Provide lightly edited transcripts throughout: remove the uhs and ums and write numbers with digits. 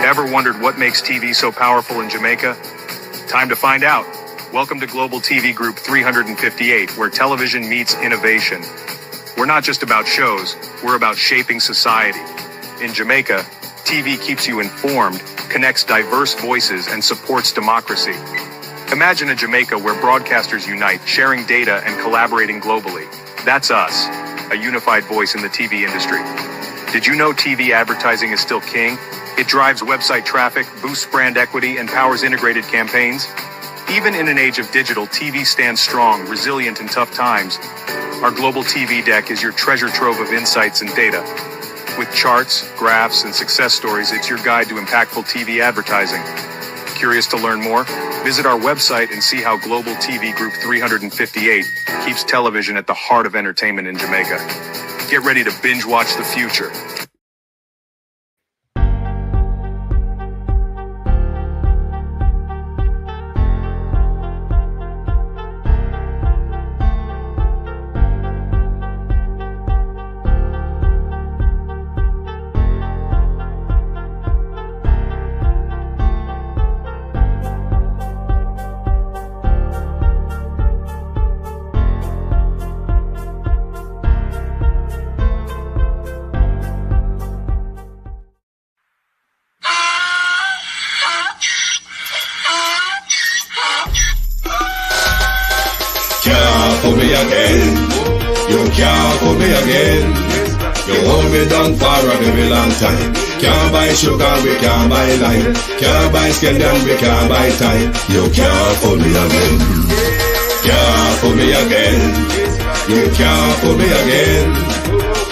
Ever wondered what makes TV so powerful in Jamaica? Time to find out. Welcome to Global TV Group 358, where television meets innovation. We're not just about shows, we're about shaping society. In Jamaica, TV keeps you informed, connects diverse voices, and supports democracy. Imagine a Jamaica where broadcasters unite, sharing data and collaborating globally. That's us, a unified voice in the TV industry. Did you know TV advertising is still king? It drives website traffic, boosts brand equity, and powers integrated campaigns. Even in an age of digital, TV stands strong, resilient in tough times. Our global TV deck is your treasure trove of insights and data. With charts, graphs, and success stories, it's your guide to impactful TV advertising. Curious to learn more? Visit our website and see how Global TV Group 358 keeps television at the heart of entertainment in Jamaica. Get ready to binge watch the future. Can't fool me again. You can't fool me again. You hold me down for a very long time. Can't buy sugar, we can't buy lime. Can't buy scandal, we can't buy time. You can't fool me again. Can't fool me again. You can't fool me again.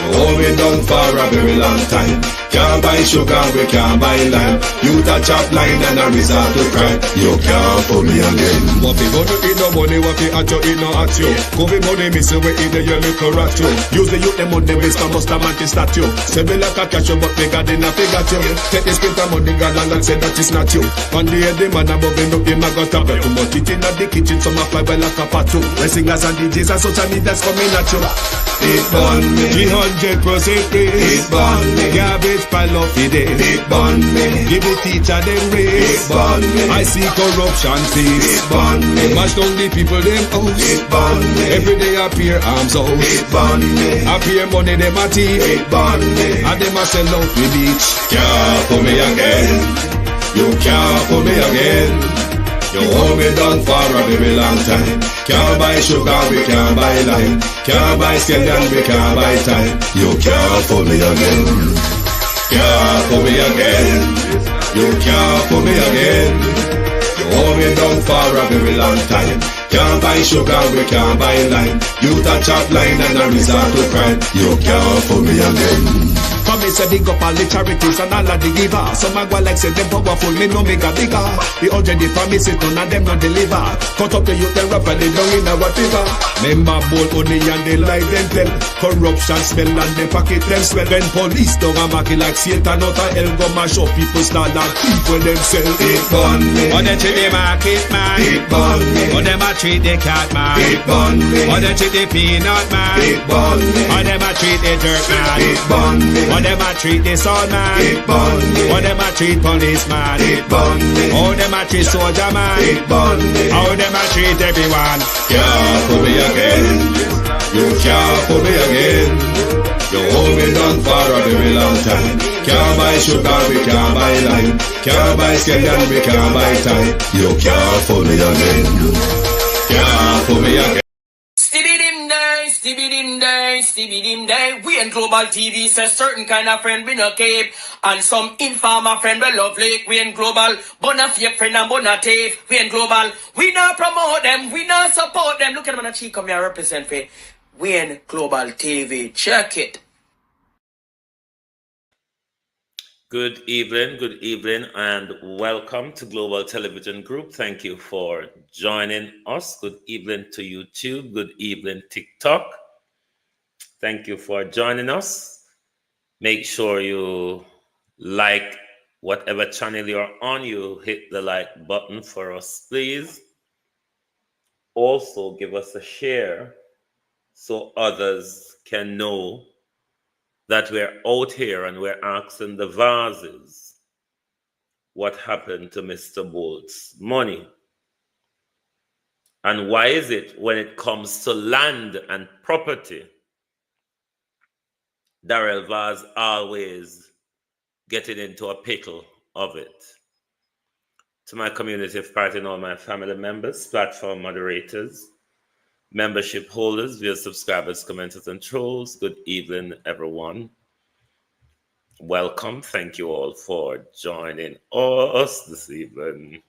You hold me down for a very long time. Can't buy sugar, we can't buy lime. You touch up line and a resort to cry. You can't fool me again. What fi gonna eat no money, what fi at you, eat no at you. Covid money, miss away in the your little rat you. Use the youth, the money, Mr. Musta man to statue. Say me like a catch you, but me got in a figure you. Take the spit of money, girl, and say that it's not you. One day the man above him up, him a got a bed. Too much it in the kitchen, some a fly well like a patu. The singers and DJs and social media's coming at you. It burn me. 300% raise. It burn me. Garbage pile of it. It burn me. Give the teacher them raise. It burn me. I see corruption face. It burn me. Mash down the people them house. It burn me. Every day appear arms out. It burn me. Appear money them a thief. It burn me. And them a sell out with each. Can't fool me again. You can't fool me again. You hold me down for a very long time. Can't buy sugar, we can't buy lime. Can't buy scandal, we can't buy time. You can't fool me again. Can't fool me again. You can't fool me again. You hold me down for a very long time. Can't buy sugar, we can't buy lime. You touch up line and a resort to crime. You can't fool me again. Come me say big up all the charities and all of the givers. Some a go like say them powerful, me no make a bigger. The urgent the promises, none of them no deliver. Cut up the youth, them rapper, they down in our fever. Member bold money and they lie them tell. Corruption smell and they pocket them swell. When police don't a market like Satan out of hell, go mash up people start like people themselves. It burn me. On them treat the market man. It burn me. On them a treat the cat man. It burn me. On them treat the peanut man. It burn me. On them a treat the dirt man. It burn me. On them a treat the son man. It burn me. On them a treat policeman. It burn me. How them a treat soldier man. It burn me. How them a treat everyone. Can't fool me again. You can't fool me again. You hold me down for a very long time. Can't buy sugar, we can't buy lime. Can't buy scandal, we can't buy time. You can't fool me again. Can't fool me again. Stibby-dim day, we in Global TV says certain kind of friend we no keep. And some informer friend we love like we in Global. Bona fake friend and bona tape, we in Global. We not promote them, we not support them. Look at them on the cheek, come here represent for we in Global TV. Check it. Good evening, and welcome to Global Television Group. Thank you for joining us. Good evening to YouTube. Good evening, TikTok. Thank you for joining us. Make sure you like whatever channel you're on. You hit the like button for us, please. Also, give us a share so others can know that we're out here and we're asking the vases what happened to Mr. Bolt's money. And why is it when it comes to land and property, Darrell Vaz always getting into a pickle of it? To my community of part and all my family members, platform moderators, membership holders, via subscribers, commenters, and trolls, good evening, everyone. Welcome. Thank you all for joining us this evening.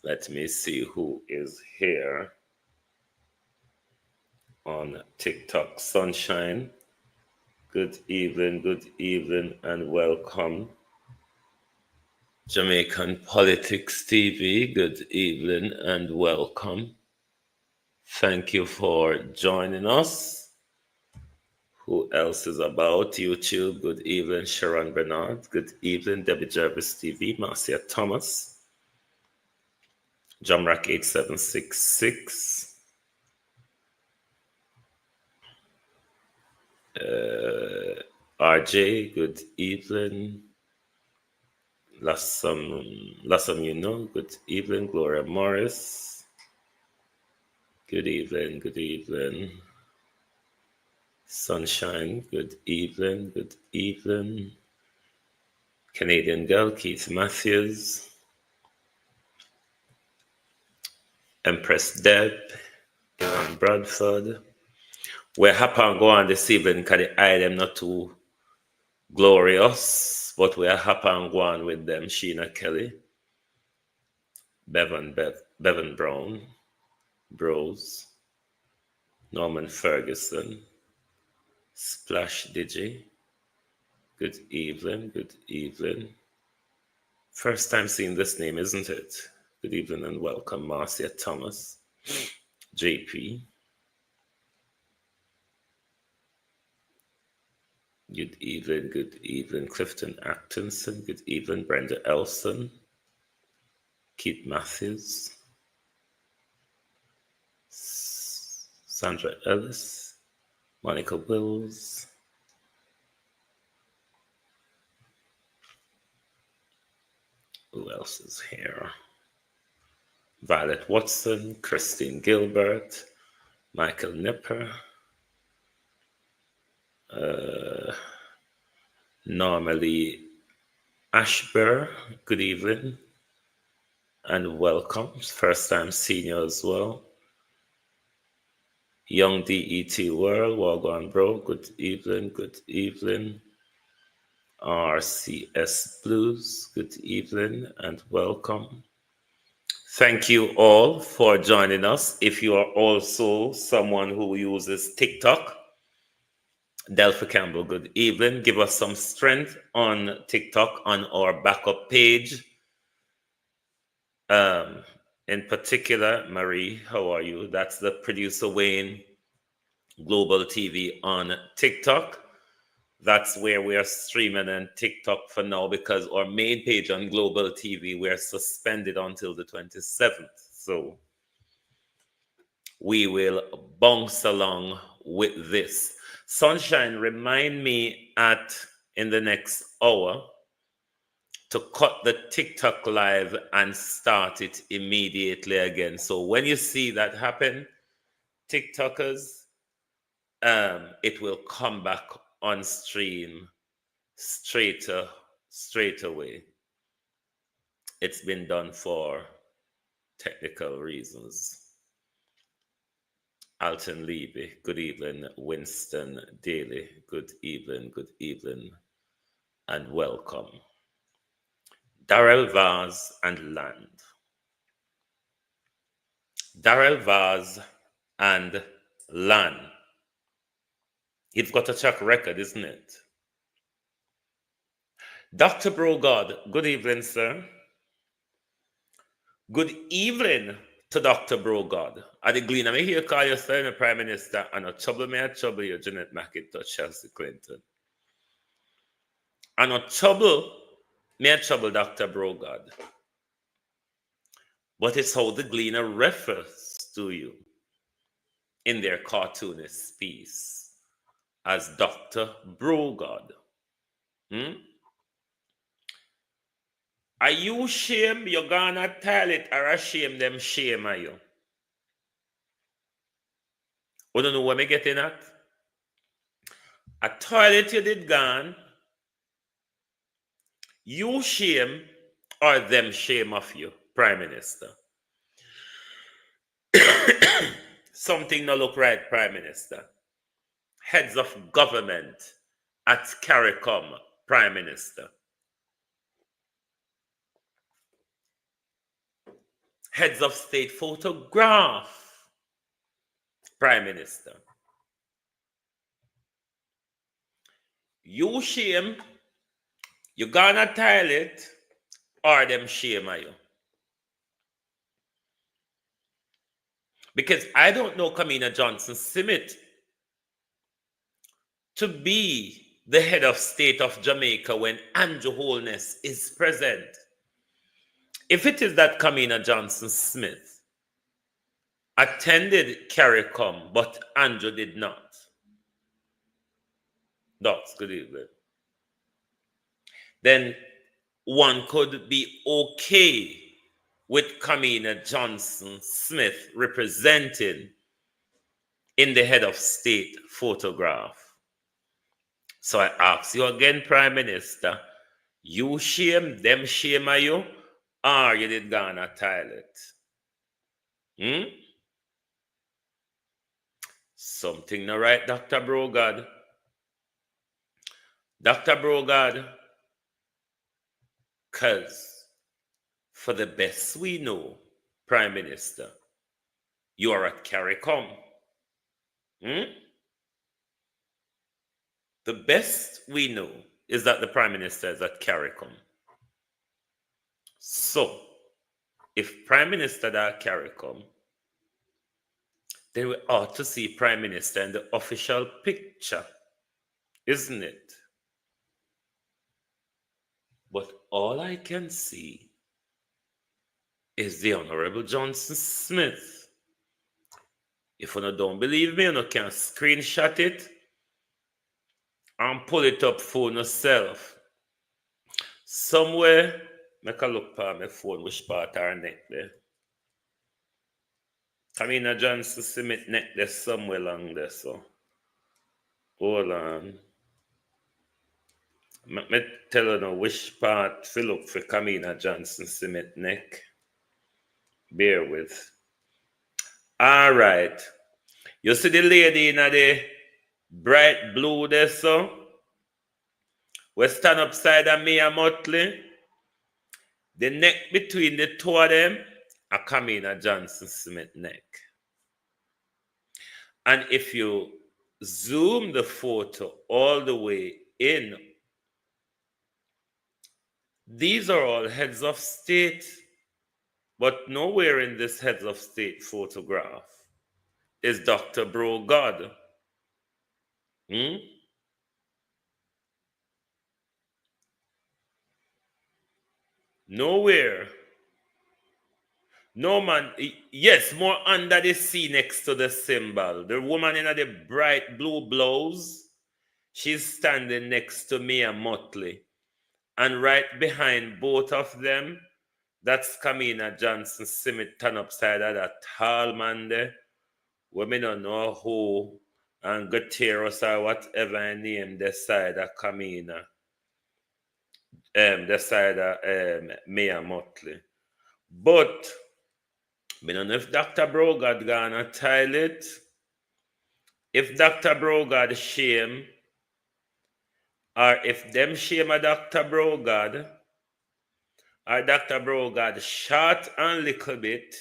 Let me see who is here on TikTok. Sunshine, good evening, and welcome. Jamaican Politics TV, good evening, and welcome. Thank you for joining us. Who else is about? YouTube, good evening. Sharon Bernard, good evening. Debbie Jervis TV, Marcia Thomas. Jamrack 8766. RJ, good evening. Lassam, you know, good evening. Gloria Morris, good evening. Sunshine, good evening. Canadian Girl, Keith Matthews. Empress Deb, Ivan Bradford. We're happy and go on this evening because the item not too glorious, but we're happy and go on with them. Sheena Kelly, Bevan Brown, Bros, Norman Ferguson, Splash Digi. Good evening. First time seeing this name, isn't it? Good evening and welcome, Marcia Thomas, JP. Good evening, Clifton Actonson. Good evening, Brenda Elson, Keith Matthews, Sandra Ellis, Monica Wills, who else is here? Violet Watson, Christine Gilbert, Michael Nipper, Normally Ashburr, good evening and welcome. First time senior as well. Young DET World, Wagwan Bro, good evening. RCS Blues, good evening and welcome. Thank you all for joining us. If you are also someone who uses TikTok, Delphi Campbell, good evening. Give us some strength on TikTok on our backup page. In particular, Marie, how are you? That's the producer Wayne Global TV on TikTok. That's where we are streaming on TikTok for now because our main page on Global TV, we're suspended until the 27th. So we will bounce along with this. Sunshine, remind me in the next hour to cut the TikTok live and start it immediately again. So when you see that happen, TikTokers, it will come back on stream straight away. It's been done for technical reasons. Alton Levy, good evening. Winston Daly, good evening, and welcome. Darrell Vaz and land. Darrell Vaz and land. You've got a track record, isn't it? Dr. Brogard, good evening, sir. Good evening to Dr. Brogard. Adi Glean, I'm here to call you, sir, Prime Minister, and a trouble may I trouble you, Janet McIntosh, Chelsea Clinton. And a trouble may I trouble Dr. Brogard. But it's how the Gleaner refers to you in their cartoonist piece as Dr. Brogard. Are you shame you gonna toilet or a shame them shame are you? You don't know what me getting at? A toilet you did gone, you shame or them shame of you, Prime Minister. Something no look right, Prime Minister. Heads of government at CARICOM, Prime Minister. Heads of state photograph, Prime Minister. You shame, you gonna toilet, or them shame are you? Because I don't know Kamina Johnson Smith to be the head of state of Jamaica when Andrew Holness is present. If it is that Kamina Johnson Smith attended CARICOM, but Andrew did not. Docs, good evening. Then one could be okay with Kamina Johnson Smith representing in the head of state photograph. So I ask you again, Prime Minister, you shame, them shame are you, or you did Ghana toilet? Something not right, Dr. Brogard. Dr. Brogard, because for the best we know, Prime Minister, you are at CARICOM. The best we know is that the Prime Minister is at CARICOM. So, if Prime Minister is at CARICOM, then we ought to see Prime Minister in the official picture, isn't it? But all I can see is the Honorable Johnson Smith. If you don't believe me, you can screenshot it and pull it up for yourself. Somewhere, make a look for my phone, which part are neck there. Kamina Johnson Smith neck there somewhere along there, so. Hold on. Let me tell you now which part to look for Kamina Johnson Smith neck. Bear with. All right. You see the lady in the bright blue there, so? We stand upside of Mia Motley. The neck between the two of them are Kamina Johnson Smith neck. And if you zoom the photo all the way in, these are all heads of state, but nowhere in this heads of state photograph is Dr. Brogard. Nowhere. No man. Yes, more under the sea next to the symbol. The woman in the bright blue blouse, she's standing next to Mia Motley. And right behind both of them, that's Kamina Johnson Smith turn upside of that tall man there. We don't know who, and Gutierrez or whatever I name the side of Kamina. The side of Mia Motley. But I don't know if Dr. Brogard gonna toilet. If Dr. Brogard shame, or if them shame a Dr. Brogard, or Dr. Brogard short and little bit.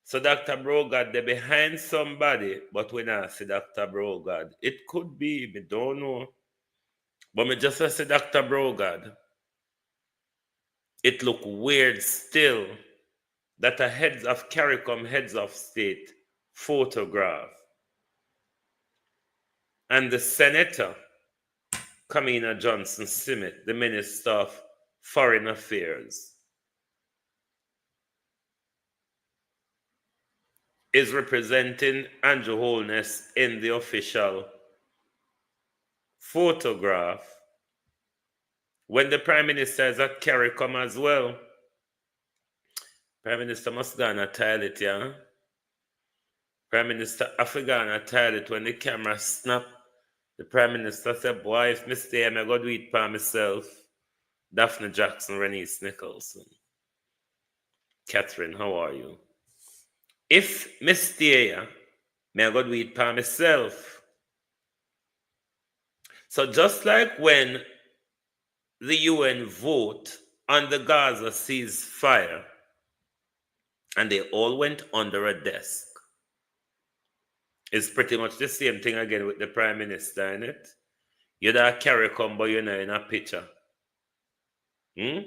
So Dr. Brogard, they behind somebody, but we not see Dr. Brogard. It could be, we don't know. But me just say Dr. Brogard. It look weird still that a heads of CARICOM, heads of state photograph. And the senator, Kamina Johnson Smith, the Minister of Foreign Affairs, is representing Andrew Holness in the official photograph When the Prime Minister is at CARICOM as well, Prime Minister must go on a toilet, yeah? Prime Minister Africa on a toilet when the camera snap. The Prime Minister said, boy, if me stay, I'm going to do it by myself. Daphne Jackson, Renice Nicholson. Catherine, how are you? If me stay, I'm going to do it by myself. So just like when the UN vote on the Gaza ceasefire, and they all went under a desk, it's pretty much the same thing again with the Prime Minister, isn't it? You're that CARICOM, but you're not in a picture. You're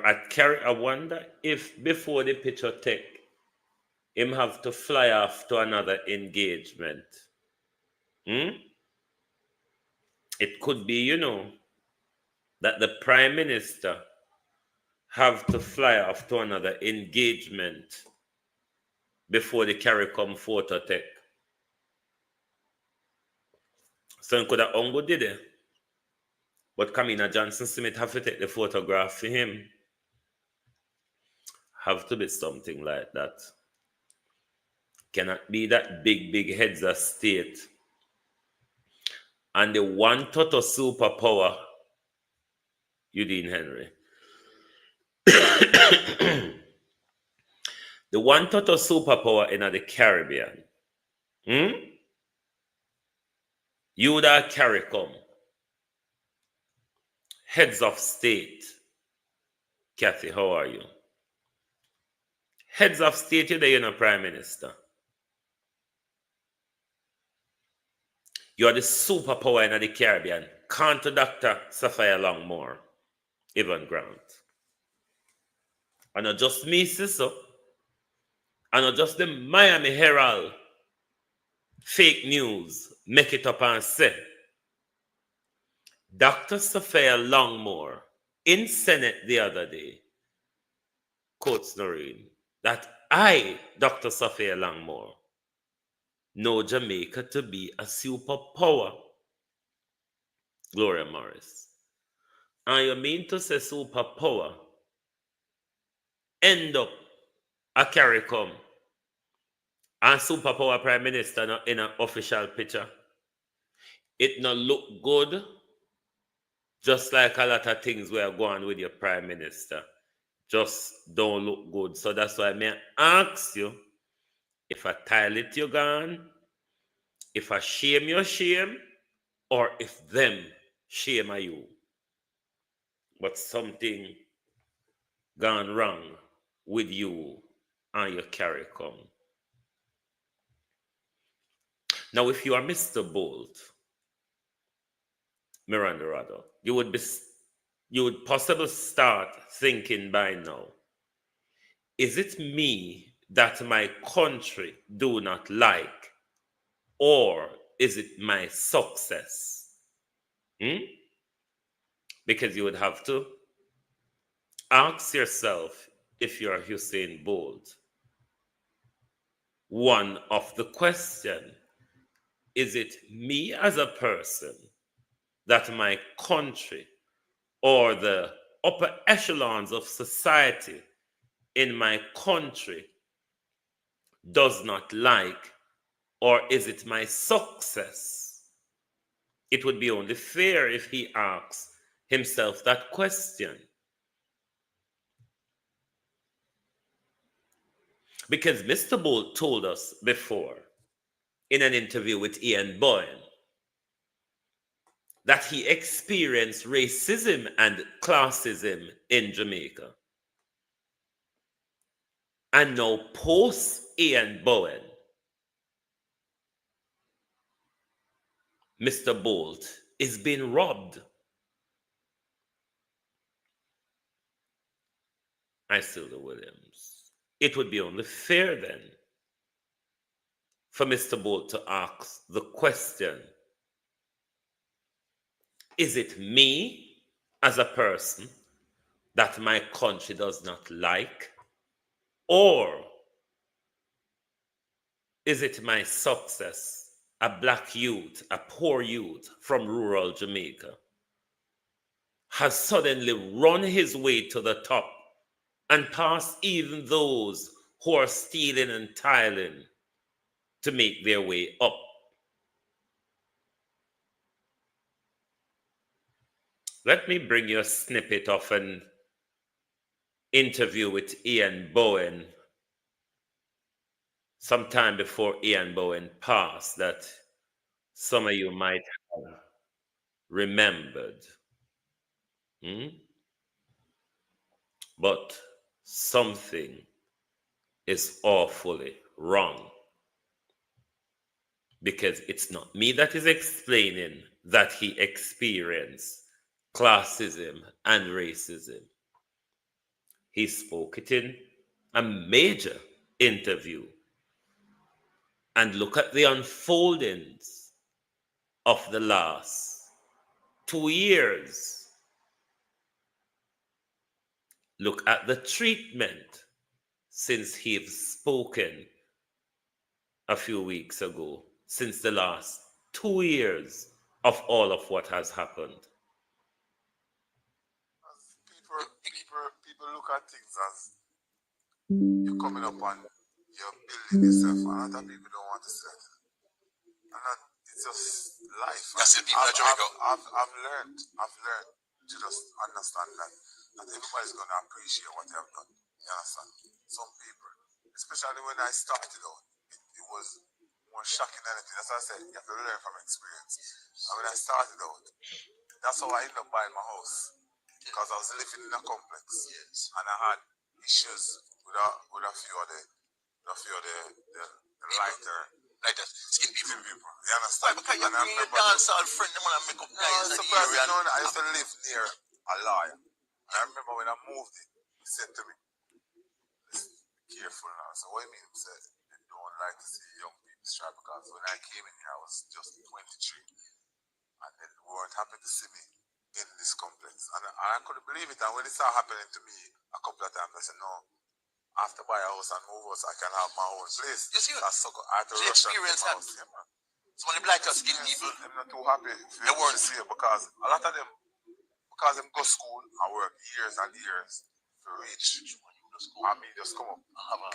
at CARICOM. I wonder if before the picture take, him have to fly off to another engagement. It could be, that the Prime Minister have to fly off to another engagement before the CARICOM photo take. So could have Ongo did it. But Kamina Johnson Smith have to take the photograph for him. Have to be something like that. Cannot be that big heads of state. And the one total superpower, Eugene Henry. The one total superpower in the Caribbean. You that CARICOM. Heads of state. Kathy, how are you? Heads of state, you're Prime Minister. You're the superpower in the Caribbean. Counter Dr. Sophia Longmore, Evan Grant. And not just me, sister. And not just the Miami Herald fake news make it up and say Dr. Sophia Longmore in Senate the other day quotes Noreen that I, Dr. Sophia Longmore, know Jamaica to be a superpower. Gloria Morris. And you mean to say superpower end up a CARICOM and superpower Prime Minister in an official picture? It not look good, just like a lot of things we are going with your Prime Minister. Just don't look good. So that's why I ask you, if I toilet you gone, if I shame you shame, or if them shame you. But something gone wrong with you and your CARICOM. Now, if you are Mr. Bolt, Miranda Rado, you would possibly start thinking by now, is it me that my country do not like, or is it my success? Because you would have to ask yourself, if you're Usain Bolt, one of the question, is it me as a person that my country or the upper echelons of society in my country does not like, or is it my success? It would be only fair if he asks himself that question. Because Mr. Bolt told us before in an interview with Ian Boyne that he experienced racism and classism in Jamaica. And now post Ian Boyne, Mr. Bolt is being robbed. Isilda Williams. It would be only fair then for Mr. Bolt to ask the question, is it me as a person that my country does not like, or is it my success, a black youth, a poor youth from rural Jamaica, has suddenly run his way to the top and passed even those who are stealing and tiling to make their way up. Let me bring you a snippet of an interview with Ian Bowen sometime before Ian Bowen passed that some of you might have remembered. But something is awfully wrong, because it's not me that is explaining that he experienced classism and racism. He spoke it in a major interview. And look at the unfoldings of the last 2 years. Look at the treatment since he's spoken a few weeks ago, since the last 2 years of all of what has happened. People look at things as you're coming up and you're building yourself, and other people don't want to see that. And that, it's just life. That's the people of Jamaica. I've learned to just understand that everybody's going to appreciate what they have done. You understand? Some people, especially when I started out, it was more shocking than anything. That's why I said you have to learn from experience. And when I started out, that's how I ended up buying my house. Because I was living in a complex, and I had issues with a few of the lighter skin people. You understand? Why? Because you're a dancehall friend, they want to make up nice. I used to live near a lawyer. And I remember when I moved in, he said to me, "Listen, be careful now." So what I mean, he said, they don't like to see young people strive, because when I came in here, I was just 23, and then they weren't happy to see me in this complex, and I couldn't believe it. And when it started happening to me a couple of times, I said, "No, I have to buy a house and move out so I can have my own place." You see, I had to rush experience that. Some of the black skin people, I'm not too happy they weren't see it, because a lot of them, because them go to school and work years and years to reach. I mean, just come up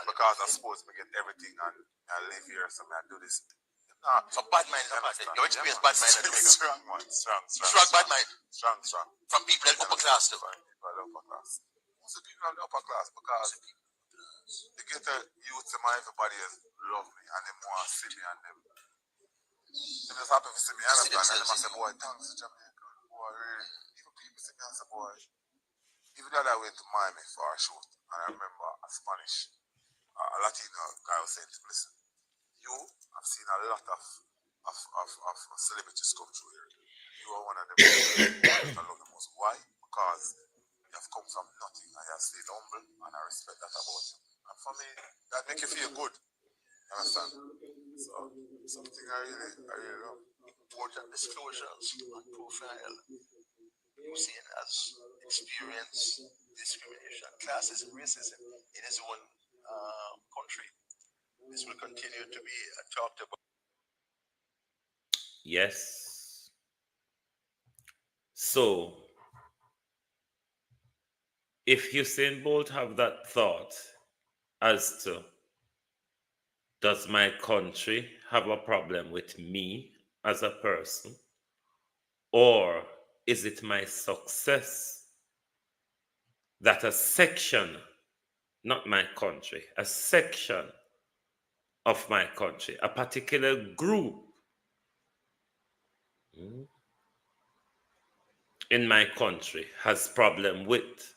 because I suppose we get everything and I live here, so I do this. So bad mind, your experience bad mind in Jamaica. Strong bad mind. Strong. From people in upper class too. From people in upper class. Most of the people in the upper class, because they get the youth to my everybody is love me and they want to see me, and them just happy to see me, understand? And them I say, "Boy, thanks to Jamaica." Boy, really. Even people see me and say, "Boy." Even though I went to Miami for a shoot, and I remember a Spanish, a Latino guy was saying to me, "Listen, I've seen a lot of celebrities come through here. You are one of them I love the most. Why? Because you have come from nothing and you have stayed humble, and I respect that about you. And for me, that make you feel good. You understand? So something I really love. Important disclosures and profile. You're seeing as experience discrimination, classism, racism in his own country. This will continue to be talked about. Yes. So, if Usain Bolt have that thought as to, does my country have a problem with me as a person, or is it my success that a section, not my country, a section of my country, a particular group in my country has problem with?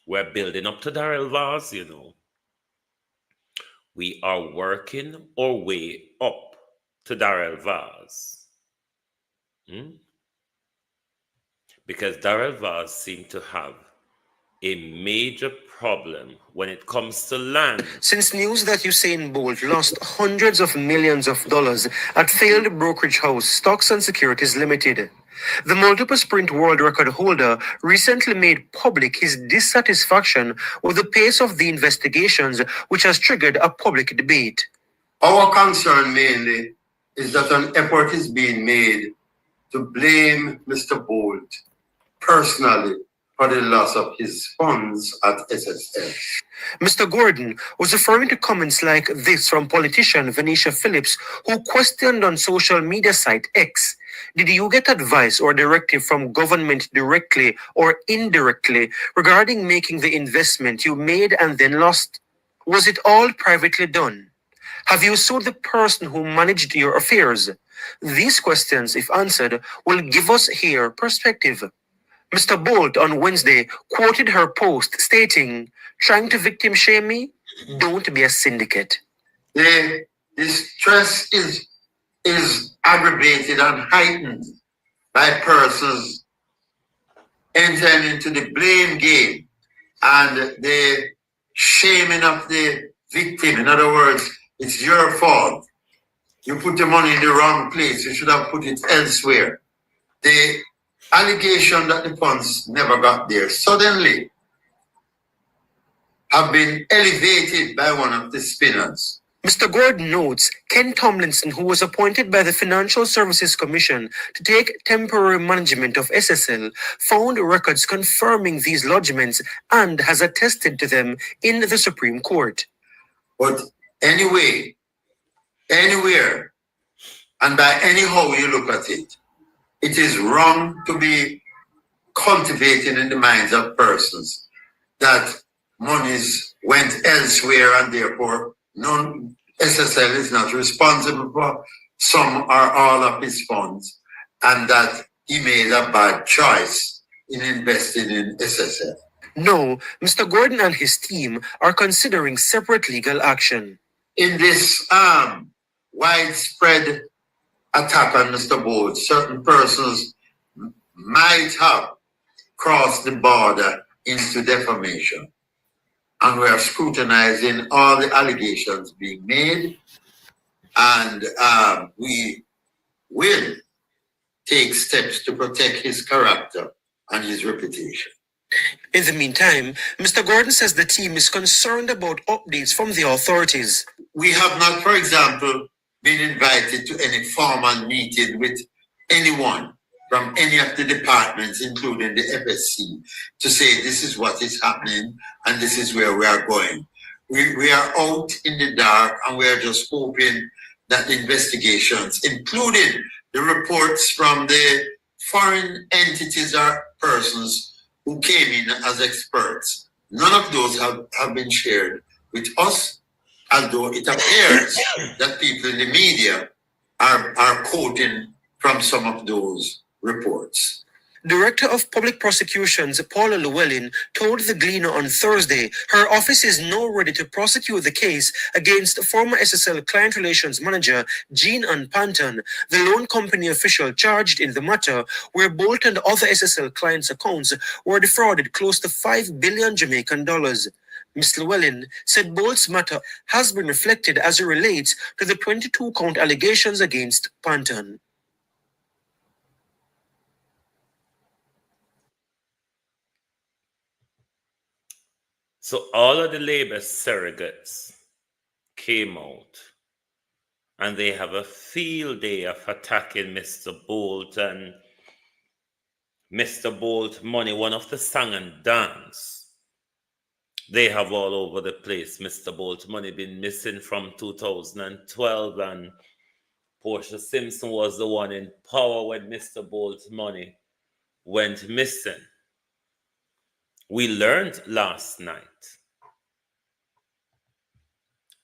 We're building up to Darrell Vaz, you know. We are working our way up to Darrell Vaz. Because Darrell Vaz seemed to have a major problem when it comes to land. Since news that Usain Bolt lost hundreds of millions of dollars at failed brokerage house Stocks and Securities Limited, the multiple sprint world record holder recently made public his dissatisfaction with the pace of the investigations, which has triggered a public debate. Our concern mainly is that an effort is being made to blame Mr. Bolt personally for the loss of his funds at SSL. Mr. Gordon was referring to comments like this from politician Venetia Phillips, who questioned on social media site X, did you get advice or directive from government directly or indirectly regarding making the investment you made and then lost? Was it all privately done? Have you sued the person who managed your affairs? These questions, if answered, will give us here perspective. Mr. Bolt on Wednesday quoted her post stating, trying to victim shame me? Don't be a syndicate. The stress is aggravated and heightened by persons entering into the blame game and the shaming of the victim. In other words, it's your fault. You put the money in the wrong place. You should have put it elsewhere. The allegation that the funds never got there suddenly have been elevated by one of the spinners. Mr. Gordon notes Ken Tomlinson, who was appointed by the Financial Services Commission to take temporary management of SSL, found records confirming these lodgements and has attested to them in the Supreme Court. But anyway, anywhere, and by anyhow you look at it, it is wrong to be cultivating in the minds of persons that monies went elsewhere and therefore SSL is not responsible for some or all of his funds and that he made a bad choice in investing in SSL. No, Mr. Gordon and his team are considering separate legal action. In this widespread attack on Mr. Bolt, certain persons might have crossed the border into defamation. And we are scrutinizing all the allegations being made, and we will take steps to protect his character and his reputation. In the meantime, Mr. Gordon says the team is concerned about updates from the authorities. We have not, for example, been invited to any formal meeting with anyone from any of the departments, including the FSC, to say this is what is happening and this is where we are going. We are out in the dark and we are just hoping that the investigations, including the reports from the foreign entities or persons who came in as experts, none of those have been shared with us, although it appears that people in the media are quoting from some of those reports. Director of Public Prosecutions Paula Llewellyn told the Gleaner on Thursday her office is now ready to prosecute the case against former SSL Client Relations Manager Jean-Ann Panton, the loan company official charged in the matter where Bolt and other SSL clients' accounts were defrauded close to $5 billion Jamaican dollars. Ms. Llewellyn said Bolt's matter has been reflected as it relates to the 22-count allegations against Panton. So all of the labor surrogates came out and they have a field day of attacking Mr. Bolt and Mr. Bolt money, one of the song and dance. They have all over the place. Mr. Bolt money been missing from 2012 and Portia Simpson was the one in power when Mr. Bolt's money went missing. We learned last night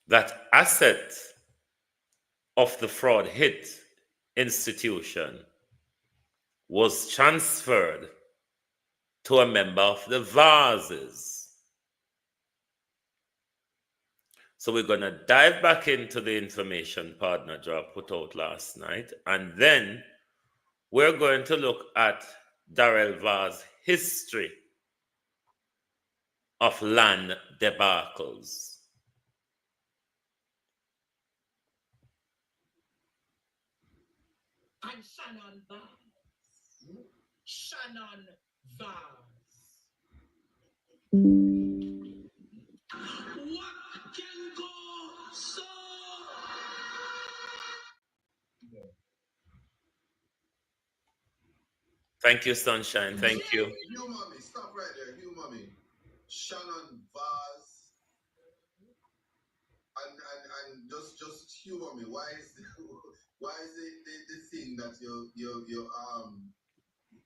that asset of the fraud hit institution was transferred to a member of the Vases. So we're going to dive back into the information Partner Draw put out last night, and then we're going to look at Darrell Vaz's history of land debacles. And Shannon Vaz. Shannon Vaz. What can go so? Thank you, Sunshine. Thank you. Hugh Mommy, stop right there. Hugh Mommy. Shannon Vaz. And just humor me. Why is the thing that your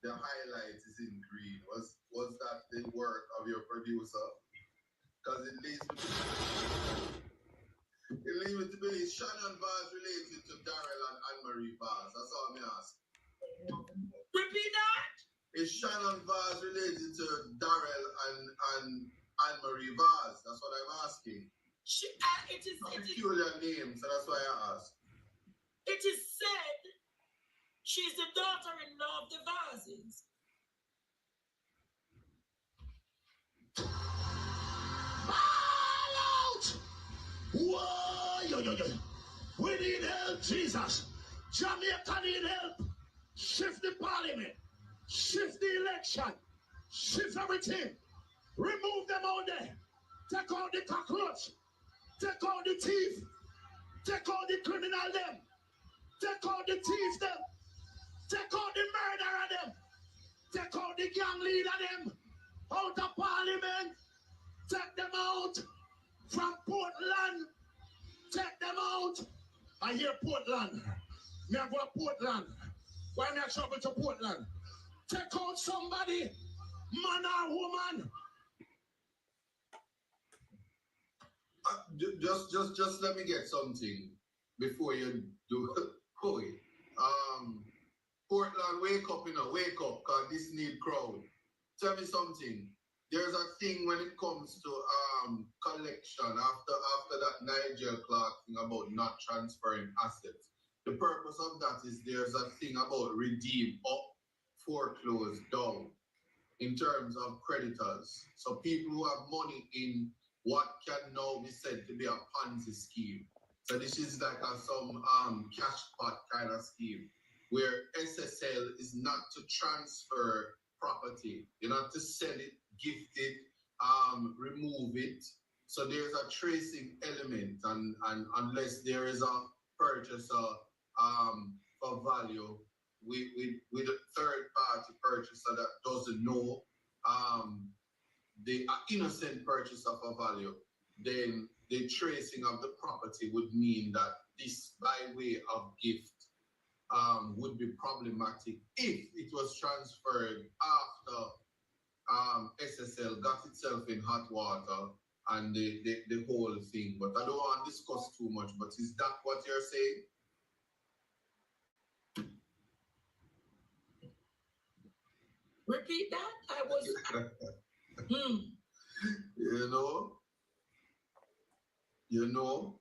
the highlight is in green? Was that the work of your producer? Because it leads me to believe Shannon Vaz related to Daryl and Anne-Marie Vaz. That's all I'm asking. Repeat that. Is Shannon Vaz related to Daryl and Anne-Marie Vaz? That's what I'm asking. It is Peculiar name, so that's why I asked. It is said she's the daughter-in-law of the Vazes. All out! Whoa, yo. We need help, Jesus. Jamaica need help. Shift the parliament. Shift the election. Shift everything. Remove them out there. Take out the cockroach. Take out the thief. Take out the criminal them. Take out the thief them. Take out the murderer them. Take out the gang leader them. Out of parliament. Take them out. From Portland. Take them out. I hear Portland. Me I go to Portland. Why me I travel to Portland? Take out somebody, man or woman. Just let me get something before you do. Portland, wake up, wake up, cause this need crowd. Tell me something. There's a thing when it comes to collection after that Nigel Clark thing about not transferring assets. The purpose of that is there's a thing about redeem up, foreclose down in terms of creditors. So people who have money in what can now be said to be a Ponzi scheme. So this is like some cash pot kind of scheme where SSL is not to transfer property, you're not to sell it, gift it, remove it. So there's a tracing element, and unless there is a purchaser for value with a third party purchaser that doesn't know the innocent purchaser for value, then the tracing of the property would mean that this by way of gift would be problematic if it was transferred after SSL got itself in hot water and the whole thing. But I don't want to discuss too much, but is that what you're saying? Repeat that. I was. You know.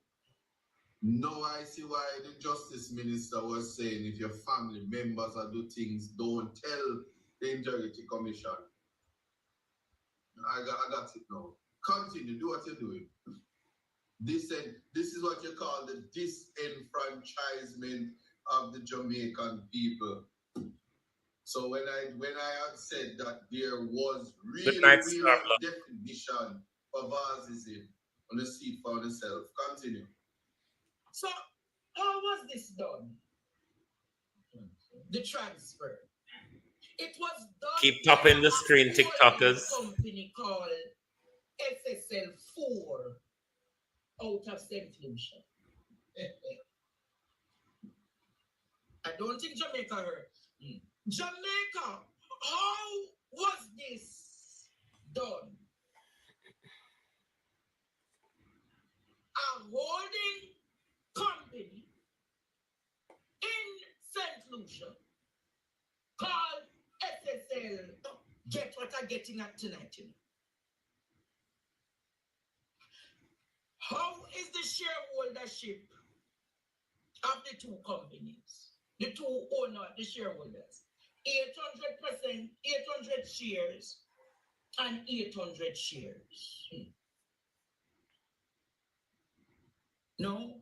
Now I see why the Justice Minister was saying if your family members are do things, don't tell the Integrity Commission. I got it now. Continue, do what you're doing. This is what you call the disenfranchisement of the Jamaican people. So when I had said that there was real definition of Vazism on the seat for yourself, continue. So how was this done? The transfer. It was done. Keep topping the screen, TikTokers. Company called SSL4 out of St. Lucia. I don't think Jamaica heard. Jamaica, how was this done? A holding company in St. Lucia called SSL. Get what I'm getting at tonight, you know. How is the shareholdership of the two companies, the two owners, the shareholders? 800%, 800 shares, and 800 shares. No,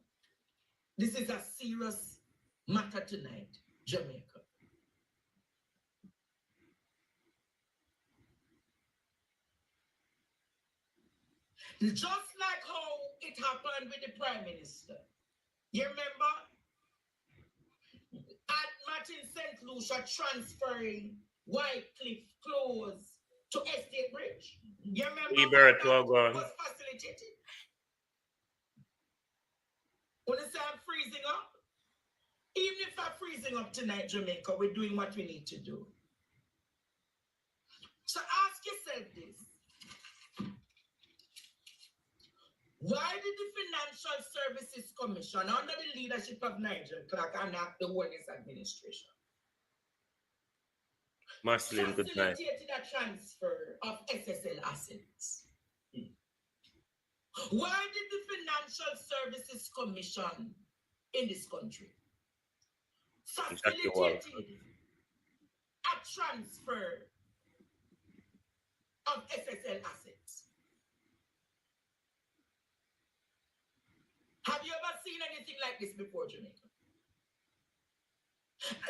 this is a serious matter tonight, Jamaica. Just like how it happened with the Prime Minister. You remember? At Martin St. Lucia transferring Whitecliff close to Estate Bridge. You remember Ebert how that Wagon. was facilitated? When they say I'm freezing up, even if I'm freezing up tonight, Jamaica, we're doing what we need to do. So ask yourself this. Why did the Financial Services Commission, under the leadership of Nigel Clark and the Wellness Administration, Marceline, good night. facilitated a transfer of SSL assets? Why did the Financial Services Commission in this country facilitated a transfer of SSL assets? Have you ever seen anything like this before, Jamaica?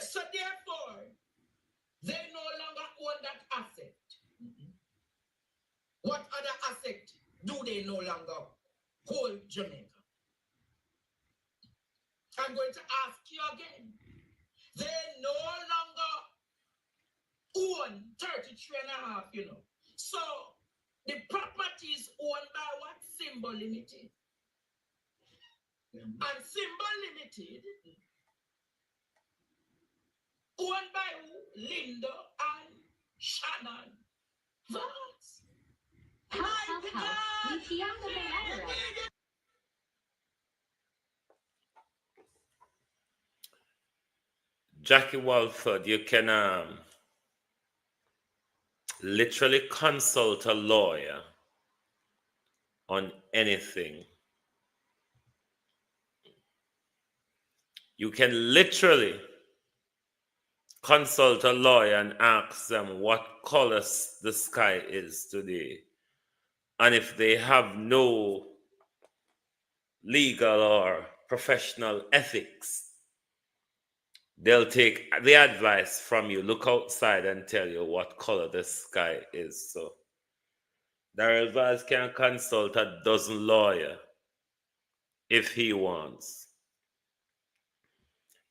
So therefore, they no longer own that asset. What other asset do they no longer hold, Jamaica? I'm going to ask you again. They no longer own 33 and a half, you know. So the property is owned by what? Symbol Limited. And Symbol Limited owned by who? Linda and Shannon Vance. Jackie Walford, you can literally consult a lawyer on anything. You can literally consult a lawyer and ask them what color the sky is today. And if they have no legal or professional ethics, they'll take the advice from you, look outside and tell you what color the sky is. So Darrell Vaz can consult a dozen lawyers if he wants.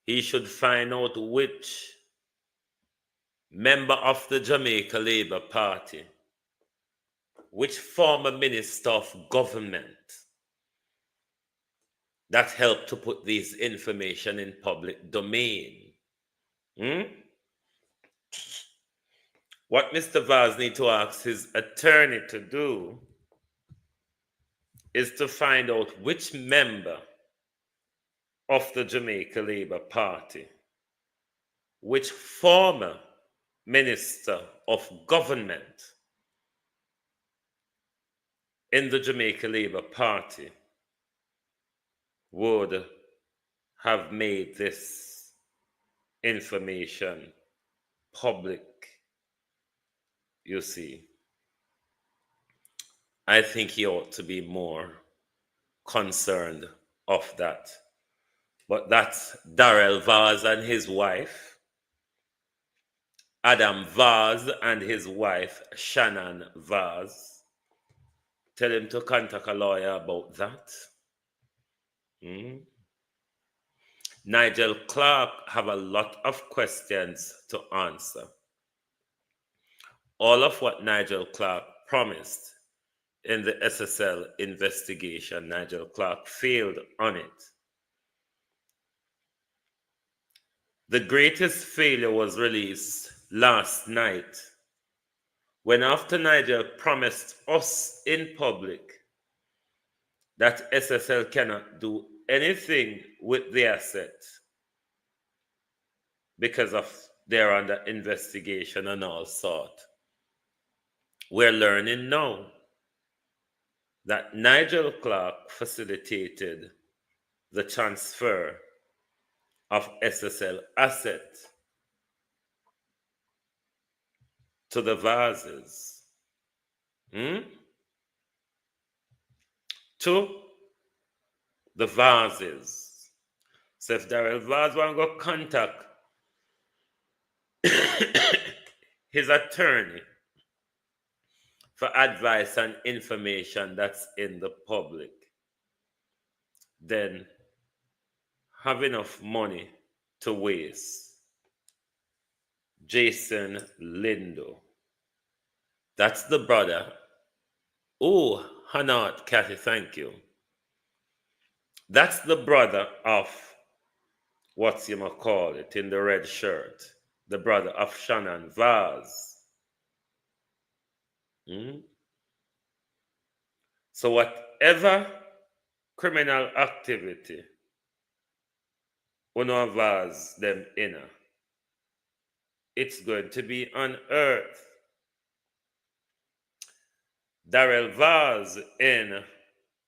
He should find out which member of the Jamaica Labour Party, which former minister of government that helped to put this information in public domain. What Mr. Vaz needs to ask his attorney to do is to find out which member of the Jamaica Labour Party, which former minister of government in the Jamaica Labour Party would have made this information public. You see, I think he ought to be more concerned of that. But that's Darrell Vaz and his wife, Adam Vaz and his wife, Shannon Vaz. Tell him to contact a lawyer about that. Nigel Clark have a lot of questions to answer. All of what Nigel Clark promised in the SSL investigation, Nigel Clark failed on it. The greatest failure was released last night when, after Nigel promised us in public that SSL cannot do anything with the asset because of they're under investigation and all sort. We're learning now that Nigel Clark facilitated the transfer of SSL asset to the Vazes. To the Vazes. So if Darrell Vaz want to go contact his attorney for advice and information that's in the public, then have enough money to waste. Jason Lindo. That's the brother. Oh, Hanat, Kathy, thank you. That's the brother of, what's you might call it, in the red shirt. The brother of Shannon Vaz. So whatever criminal activity Uno Vaz them in, it's going to be unearthed. Darrell Vaz in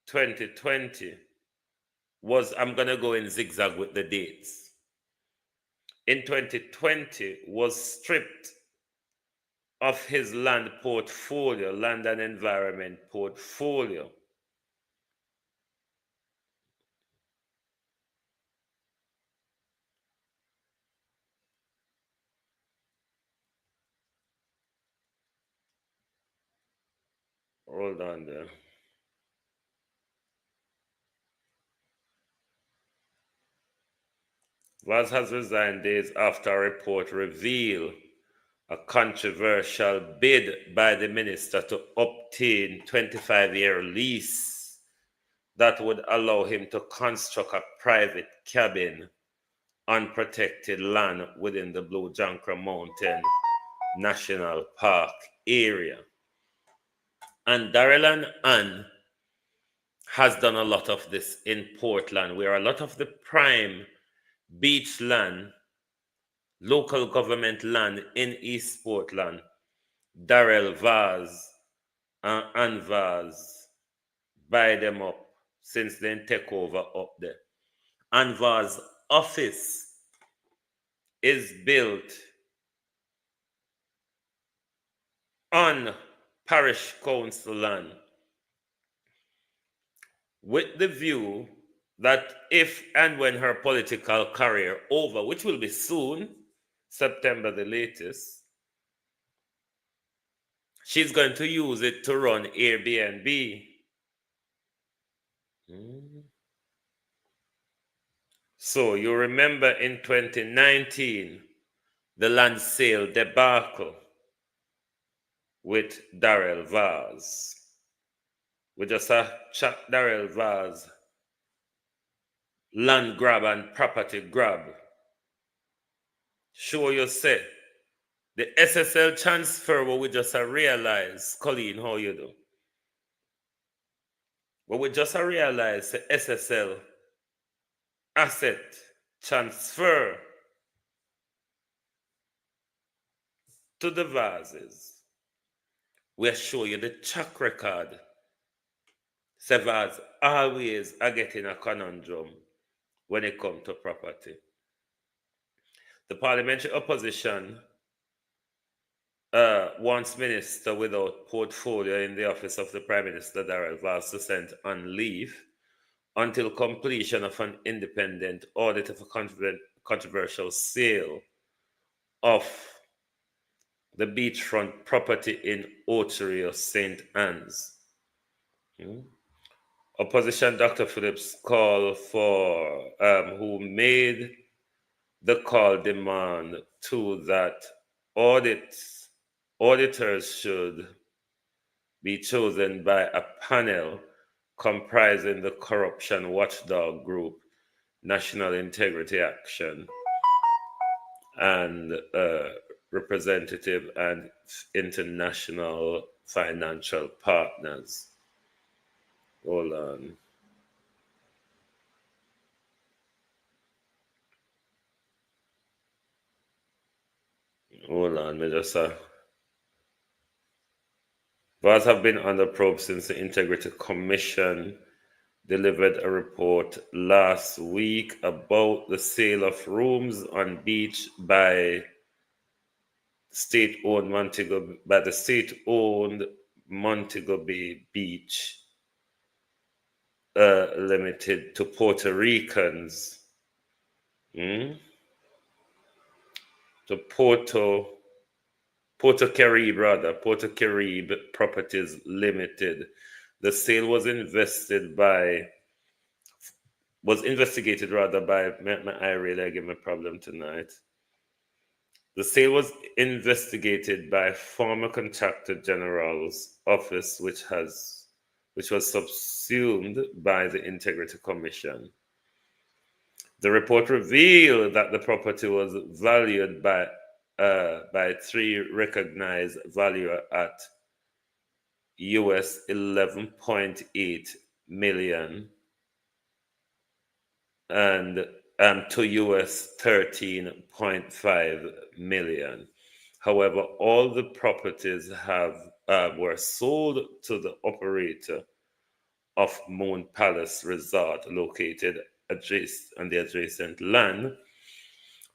2020 was, I'm going to go in zigzag with the dates. In 2020 was stripped of his land portfolio, land and environment portfolio. Hold on there. Vaz has resigned days after a report revealed a controversial bid by the minister to obtain 25-year lease that would allow him to construct a private cabin on protected land within the Blue Jankra Mountain National Park area. And Darrell and Ann has done a lot of this in Portland, where a lot of the prime beach land, local government land in East Portland, Darrell Vaz and Ann Vaz buy them up since then take over up there. Ann Vaz office is built on parish council land with the view that if and when her political career over, which will be soon, September the latest, she's going to use it to run Airbnb. So you remember in 2019, the land sale debacle with Darrell Vaz. We just chat Darrell Vaz, land grab and property grab. Show you say, the SSL transfer, what we just realize, Colleen, how you do? What we just realize, the SSL asset transfer to the Vazes. We'll show you the track record. Vaz always are getting a conundrum when it comes to property. The parliamentary opposition wants minister without portfolio in the office of the Prime Minister, Darrell Vaz, to send on leave until completion of an independent audit of a controversial sale of the beachfront property in Oterio, St. Anne's. Opposition Dr. Phillips call for, who made the call demand to that auditors should be chosen by a panel comprising the corruption watchdog group, National Integrity Action, and representative and international financial partners. Hold on. Hold on, Minister. Vaz have been under probe since the Integrity Commission delivered a report last week about the sale of rooms on beach by state-owned Montego Bay Beach Limited to Puerto Ricans. To Puerto Caribe Properties Limited. The sale was investigated by my eye really give me a problem tonight. The sale was investigated by former Contractor General's office, which was subsumed by the Integrity Commission. The report revealed that the property was valued by three recognized valuer at US 11.8 million and to US 13.5 million. However, all the properties were sold to the operator of Moon Palace Resort, located on the adjacent land,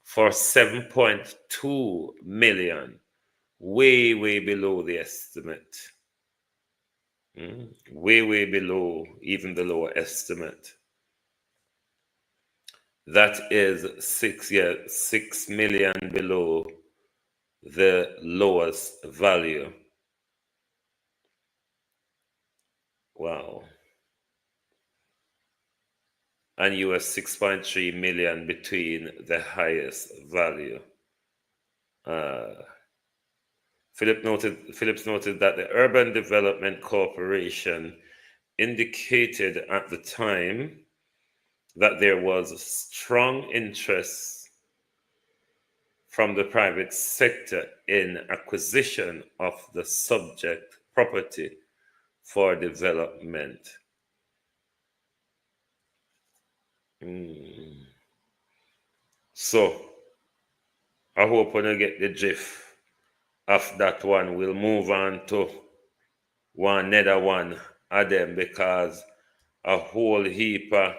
for 7.2 million, way below the estimate. Way below even the lower estimate. That is 6 million below the lowest value. Wow. And US 6.3 million between the highest value. Phillips noted that the Urban Development Corporation indicated at the time that there was strong interest from the private sector in acquisition of the subject property for development. So, I hope when I get the gist of that one, we'll move on to another one of them, because a whole heap of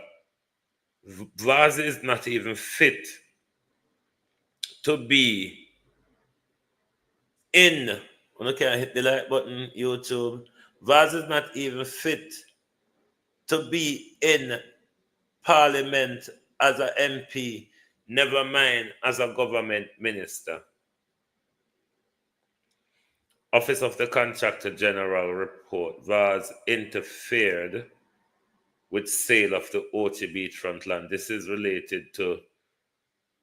Vaz is not even fit to be in. When can hit the like button, YouTube? Vaz is not even fit to be in Parliament as a MP, never mind as a government minister. Office of the Contractor General report, Vaz interfered with sale of the OT beachfront land. This is related to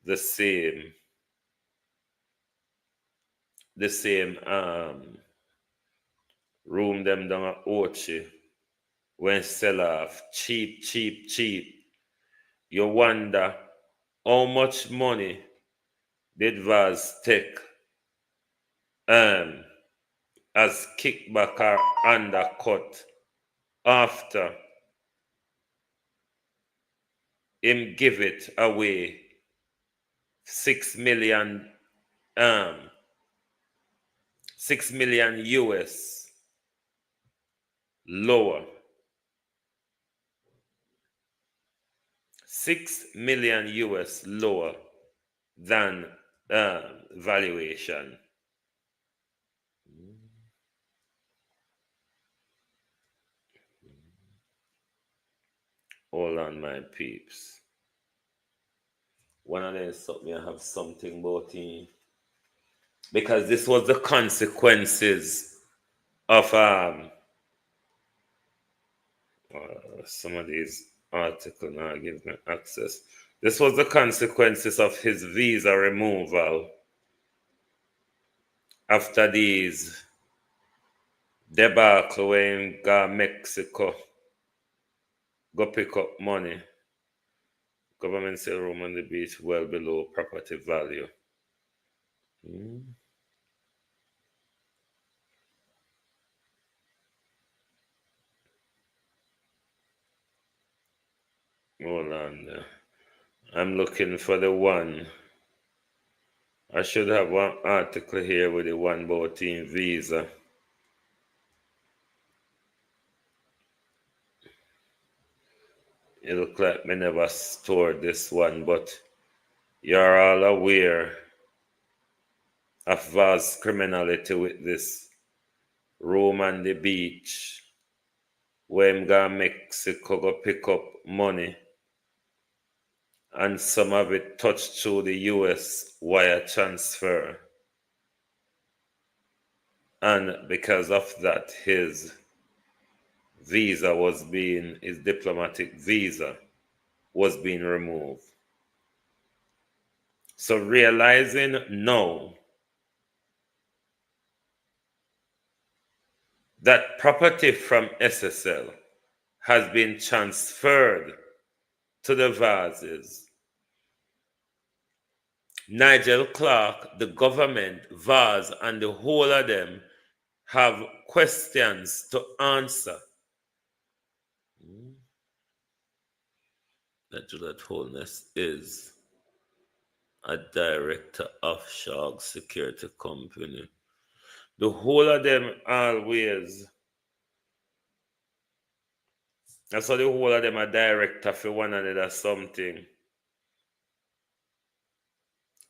the same room them down at Ochi when sell off cheap. You wonder how much money did Vaz take as kickback or undercut after him give it away 6 million US lower. 6 million US lower than valuation. Hold on, my peeps. One of them thought me I have something about him. Because this was the consequences of some of these articles now give me access. This was the consequences of his visa removal after these debacle when go Mexico go pick up money. Government sale room on the beach well below property value. Hold on there. I'm looking for the one. I should have one article here with the one about visa. It looks like me never stored this one, but you're all aware of vast criminality with this room on the beach where him go Mexico go pick up money, and some of it touched through the US wire transfer. And because of that, his diplomatic visa was being removed. So realizing now that property from SSL has been transferred to the Vases, Nigel Clark, the government, Vaz, and the whole of them have questions to answer. That Juliet Holness is a director of Shark Security Company. The whole of them always, that's why the whole of them are director for one another something.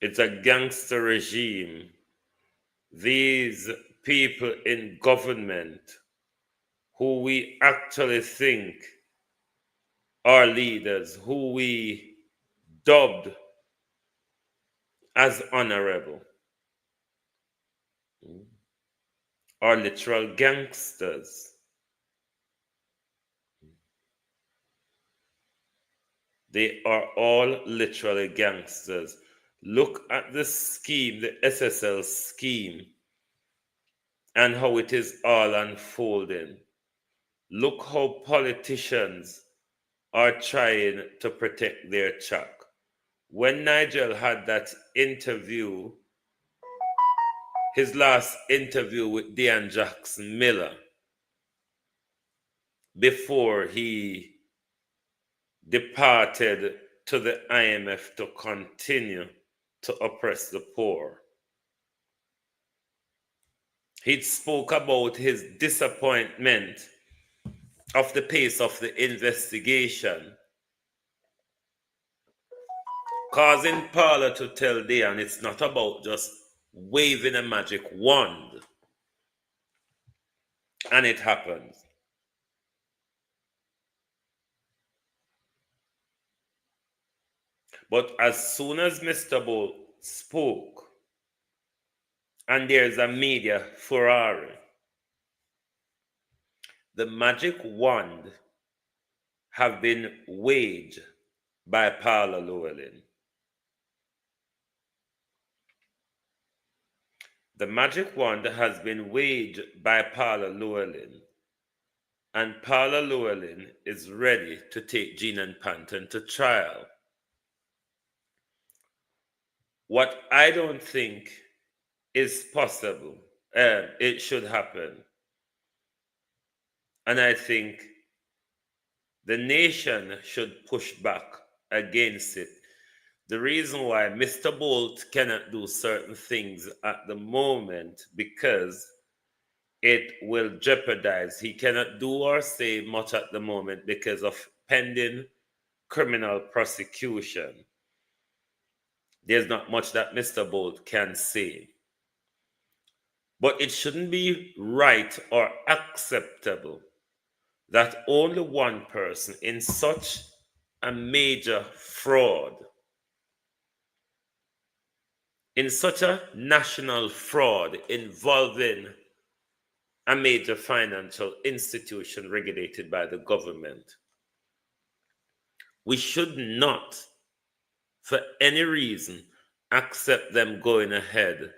It's a gangster regime. These people in government who we actually think are leaders, who we dubbed as honorable, are literal gangsters. They are all literally gangsters. Look at the scheme, the SSL scheme, and how it is all unfolding. Look how politicians are trying to protect their chuck. When Nigel had that interview, his last interview with Dean Jackson Miller, before he departed to the IMF to continue to oppress the poor, he spoke about his disappointment of the pace of the investigation, causing Paula to tell Diane it's not about just waving a magic wand. And it happens. But as soon as Mr. Bull spoke, and there's a media furore, the magic wand have been waged by Paula Llewellyn. The magic wand has been waged by Paula Llewellyn, and Paula Llewellyn is ready to take Jean and Panton to trial. What I don't think is possible, it should happen. And I think the nation should push back against it. The reason why Mr. Bolt cannot do certain things at the moment, because it will jeopardize. He cannot do or say much at the moment because of pending criminal prosecution. There's not much that Mr. Bolt can say. But it shouldn't be right or acceptable that only one person in such a major fraud, in such a national fraud involving a major financial institution regulated by the government, we should not, for any reason, accept them going ahead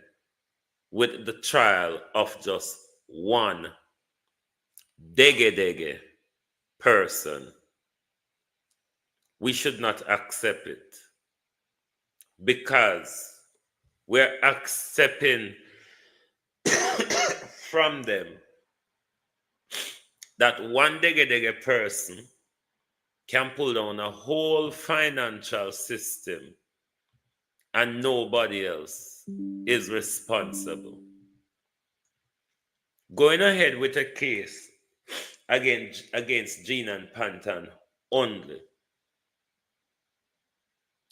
with the trial of just one dege person. We should not accept it, because we're accepting from them that one dege person can pull down a whole financial system and nobody else is responsible. Going ahead with a case against Jean and Panton only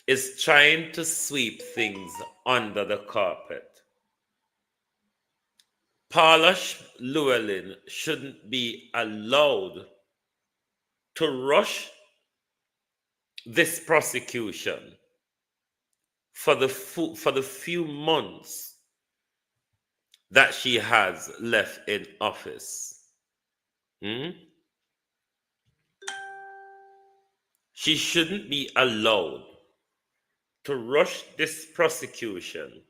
is trying to sweep things under the carpet. Paula Llewellyn shouldn't be allowed to rush this prosecution for the few months that she has left in office. She shouldn't be allowed to rush this prosecution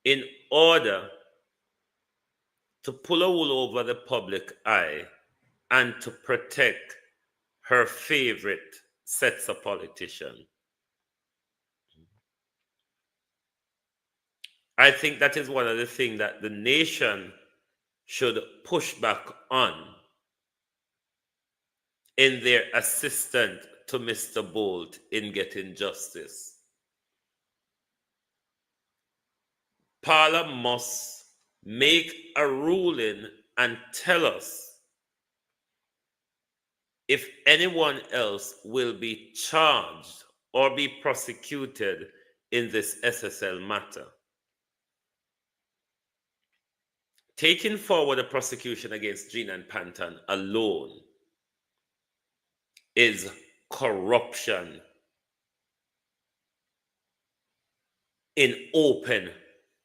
in order to pull a wool over the public eye and to protect her favorite sets of politician. I think that is one of the things that the nation should push back on in their assistance to Mr. Bolt in getting justice. Parliament must make a ruling and tell us if anyone else will be charged or be prosecuted in this SSL matter. Taking forward a prosecution against Gina and Panton alone is corruption in open,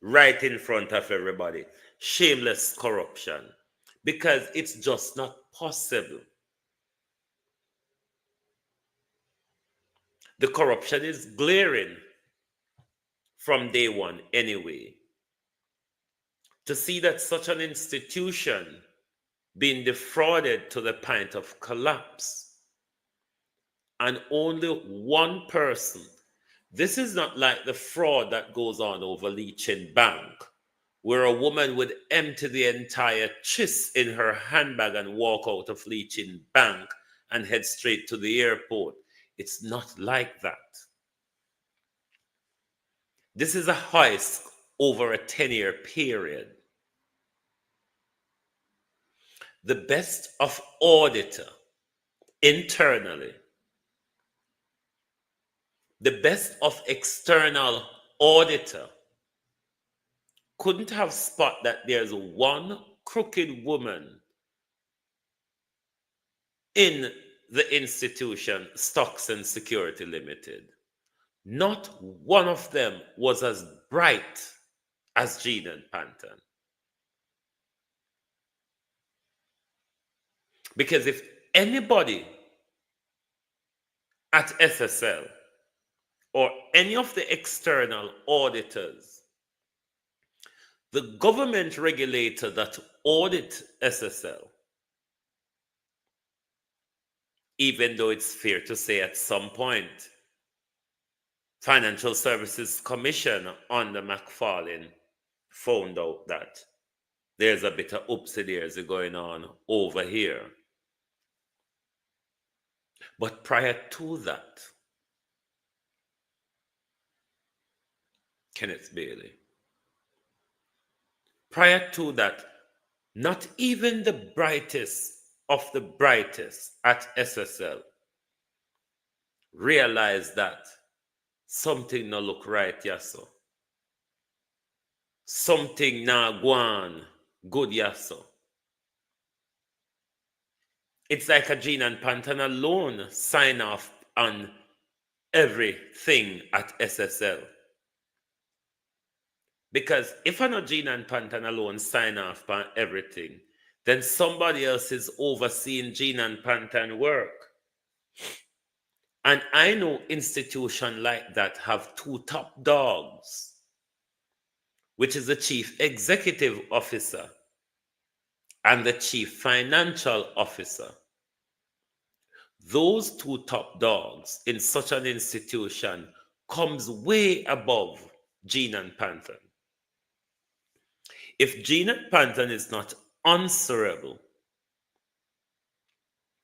right in front of everybody. Shameless corruption. Because it's just not possible. The corruption is glaring from day one anyway. To see that such an institution being defrauded to the point of collapse and only one person. This is not like the fraud that goes on over Leachin Bank, where a woman would empty the entire chist in her handbag and walk out of Leachin Bank and head straight to the airport. It's not like that. This is a heist over a 10-year period. The best of auditor internally, the best of external auditor couldn't have spot that there's one crooked woman in the institution, Stocks and Security Limited. Not one of them was as bright as Gina and Panton. Because if anybody at SSL or any of the external auditors, the government regulator that audit SSL, even though it's fair to say at some point, Financial Services Commission under McFarlane found out that there's a bit of oopsie-daisy going on over here. But prior to that, Kenneth Bailey, prior to that, not even the brightest of the brightest at SSL realized that something no look right, yaso. Something na guan good, yaso. It's like a Gina and Panton alone sign off on everything at SSL. Because if I know Gina and Panton alone sign off on everything, then somebody else is overseeing Gina and Panton work. And I know institutions like that have two top dogs, which is the chief executive officer and the chief financial officer. Those two top dogs in such an institution comes way above Gina and Panton. If Gina and Panton is not answerable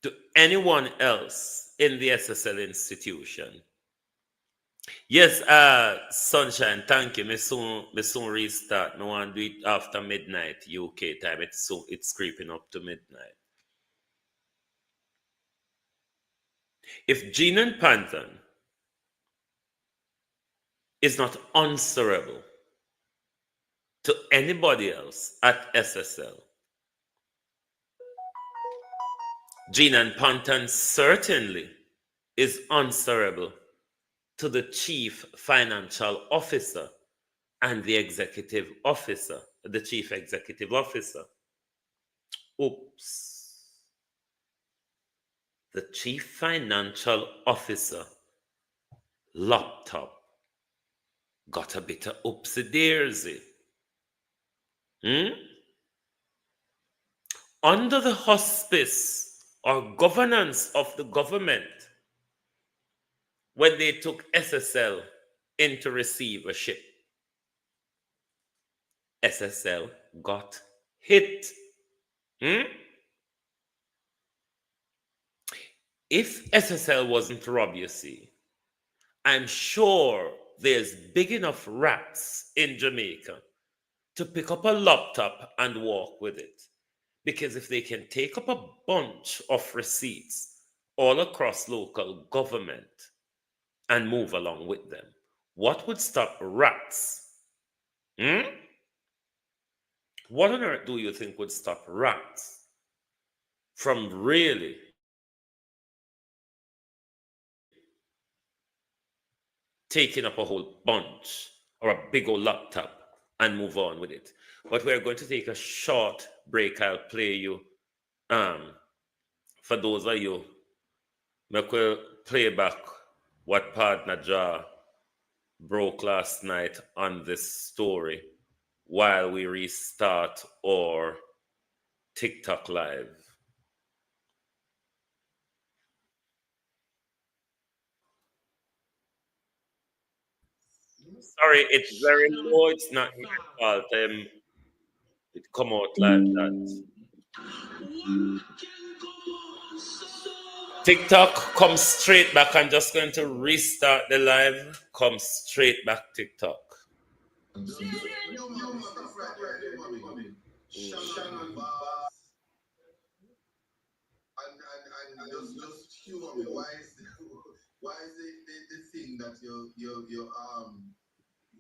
to anyone else in the SSL institution, yes, Sunshine, thank you. Me soon restart. I want to do it after midnight UK time. It's creeping up to midnight. If Gina and Panton is not answerable to anybody else at SSL, Gina and Panton certainly is answerable to the chief financial officer and the executive officer, the chief executive officer. Oops. The chief financial officer laptop got a bit of upsy-daisy. Under the auspice or governance of the government, when they took SSL into receivership, SSL got hit. If SSL wasn't Rob, you see, I'm sure there's big enough rats in Jamaica to pick up a laptop and walk with it. Because if they can take up a bunch of receipts all across local government and move along with them, what would stop rats? What on earth do you think would stop rats from really taking up a whole bunch or a big old laptop and move on with it? But we're going to take a short break. I'll play you. For those of you, make we play back what partner Jar broke last night on this story while we restart our TikTok live. Sorry, it's very low. It's not your fault. It come out like that. TikTok, come straight back. I'm just going to restart the live. Come straight back, TikTok. And just humor me. Why is the thing that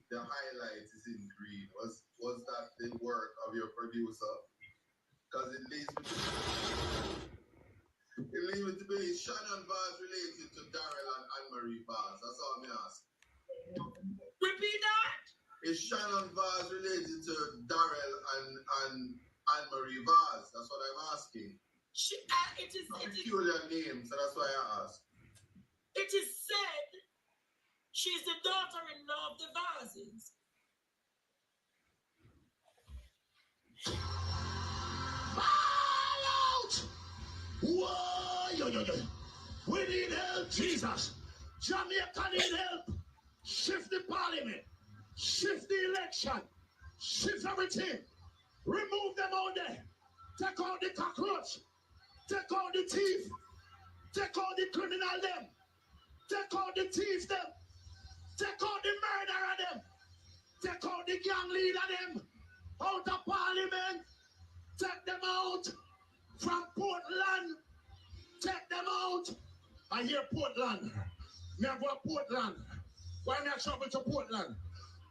the highlight is in green? Was that the work of your producer? Because it leads me to believe Shannon Vaz related to Daryl and Anne-Marie Vaz. That's all I'm asking. Repeat that. Is Shannon Vaz related to Daryl and Anne-Marie Vaz? That's what I'm asking. It is a peculiar name, so that's why I asked. It is said she's the daughter-in-law of the Vazes. Fall out! Whoa! We need help, Jesus. Jamaica need help. Shift the parliament. Shift the election. Shift everything. Remove them out there. Take out the cockroach. Take out the thief. Take out the criminal them. Take out the thief them. Take out the murderer them. Take out the gang leader them. Out of parliament. Take them out. From Portland. Take them out. I hear Portland. Me have a Portland. Why me travel to Portland?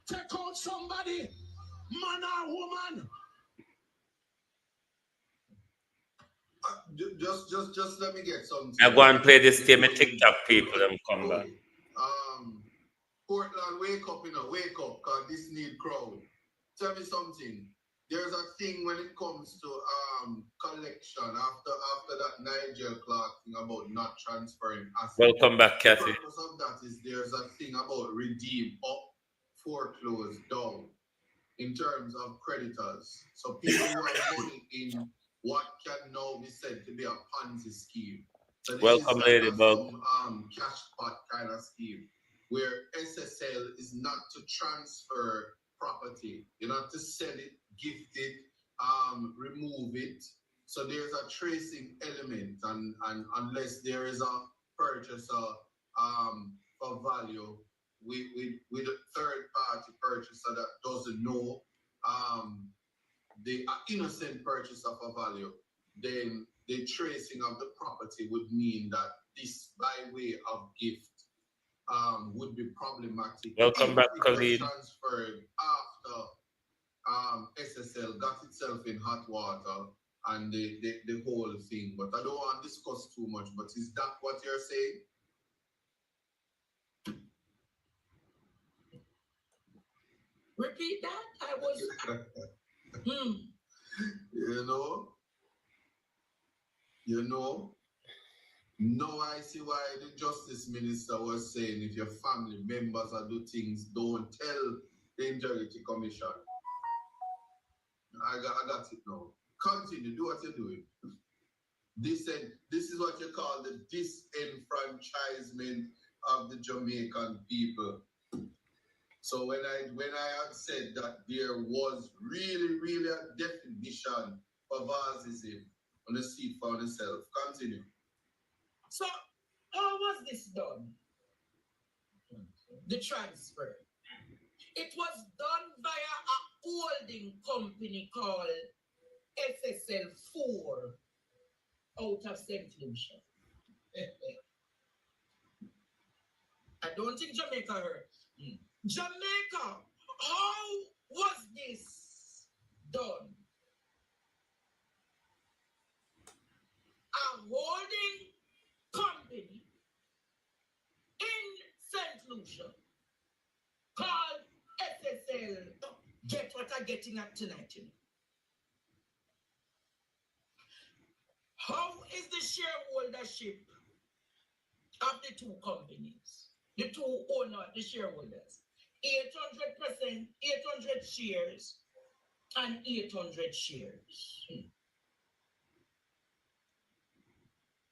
Take out somebody. Man or woman. Just let me get something. I go and play this game. TikTok people them come back. Portland, wake up, wake up, cause this need crowd. Tell me something. There's a thing when it comes to collection after that Nigel Clark thing about not transferring assets. Welcome back, Kathy. The purpose of that is there's a thing about redeem up, foreclose down in terms of creditors. So people who have money in what can now be said to be a Ponzi scheme. So this Welcome, is Ladybug. some cash pot kind of scheme where SSL is not to transfer property, you're not to sell it, gift it, remove it. So there's a tracing element, and unless there is a purchaser for value with a third party purchaser that doesn't know the innocent purchaser for value, then the tracing of the property would mean that this by way of gift would be problematic. Welcome back, Khalid. Transferred after SSL got itself in hot water and the whole thing. But I don't want to discuss too much. But is that what you're saying? Repeat that. I was. You know. Now I see why the Justice Minister was saying if your family members are do things, don't tell the Integrity Commission. I got it now. Continue, do what you're doing. This is what you call the disenfranchisement of the Jamaican people. So when I had said that there was really a definition of Varsism on the seat for itself. Continue. So, how was this done? The transfer. It was done via a holding company called SSL4 out of St. Lucia. I don't think Jamaica heard. Jamaica, how was this done? A holding company in St. Lucia called SSL. Get what I'm getting at tonight, you know. How is the shareholdership of the two companies, the two owners, the shareholders? 800%, 800 shares, and 800 shares.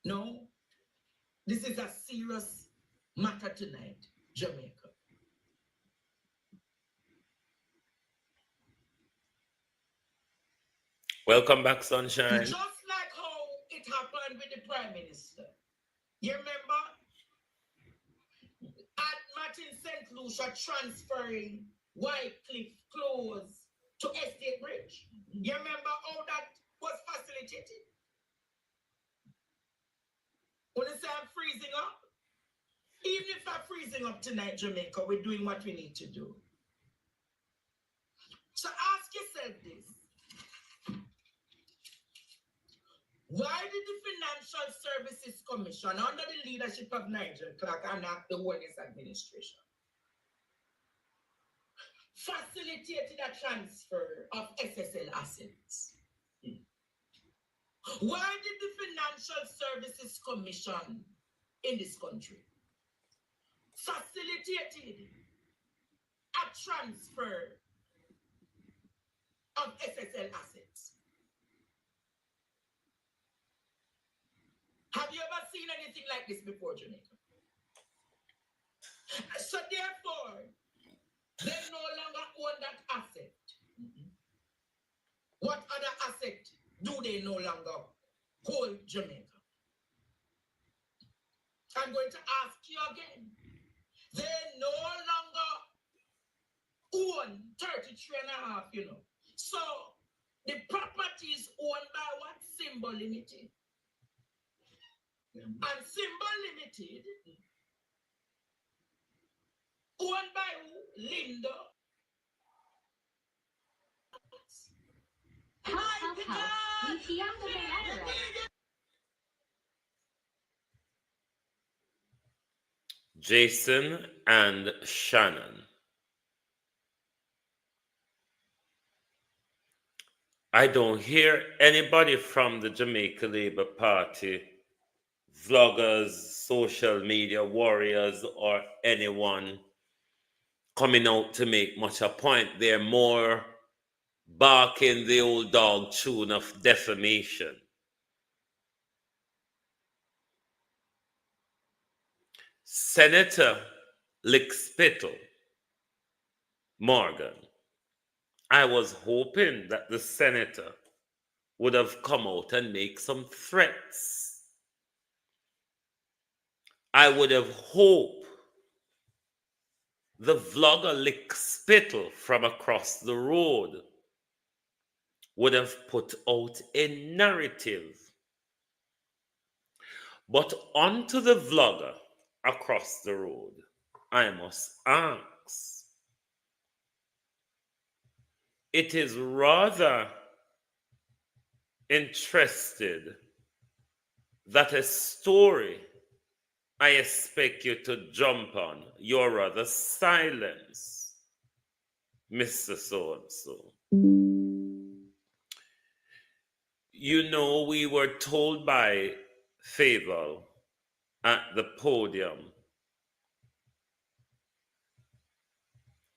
No, this is a serious matter tonight, Jamaica. Welcome back, Sunshine. Just like how it happened with the Prime Minister. You remember? At Martin St. Lucia transferring Whitecliff Close to Estate Bridge. You remember how that was facilitated? When I say I'm freezing up, even if I'm freezing up tonight, Jamaica, we're doing what we need to do. So ask yourself this. Why did the Financial Services Commission, under the leadership of Nigel Clark and the Wellness Administration, facilitated a transfer of SSL assets? Why did the Financial Services Commission in this country facilitated a transfer of SSL assets? Have you ever seen anything like this before, Jamaica? So therefore, they no longer own that asset. What other asset do they no longer hold, Jamaica? I'm going to ask you again. They no longer own 33.5, you know. So the property is owned by what? Symbol Limited. And Symbol Limited, owned by who? Linda. Jason and Shannon. I don't hear anybody from the Jamaica Labour Party, vloggers, social media warriors, or anyone coming out to make much a point. They're more barking the old dog tune of defamation. Senator Lickspittle Morgan, I was hoping that the senator would have come out and make some threats. I would have hoped the vlogger Lickspittle from across the road would have put out a narrative. But onto the vlogger across the road, I must ask. It is rather interested that a story I expect you to jump on, you're rather silence, Mr. So-and-so. You know, we were told by Fable at the podium.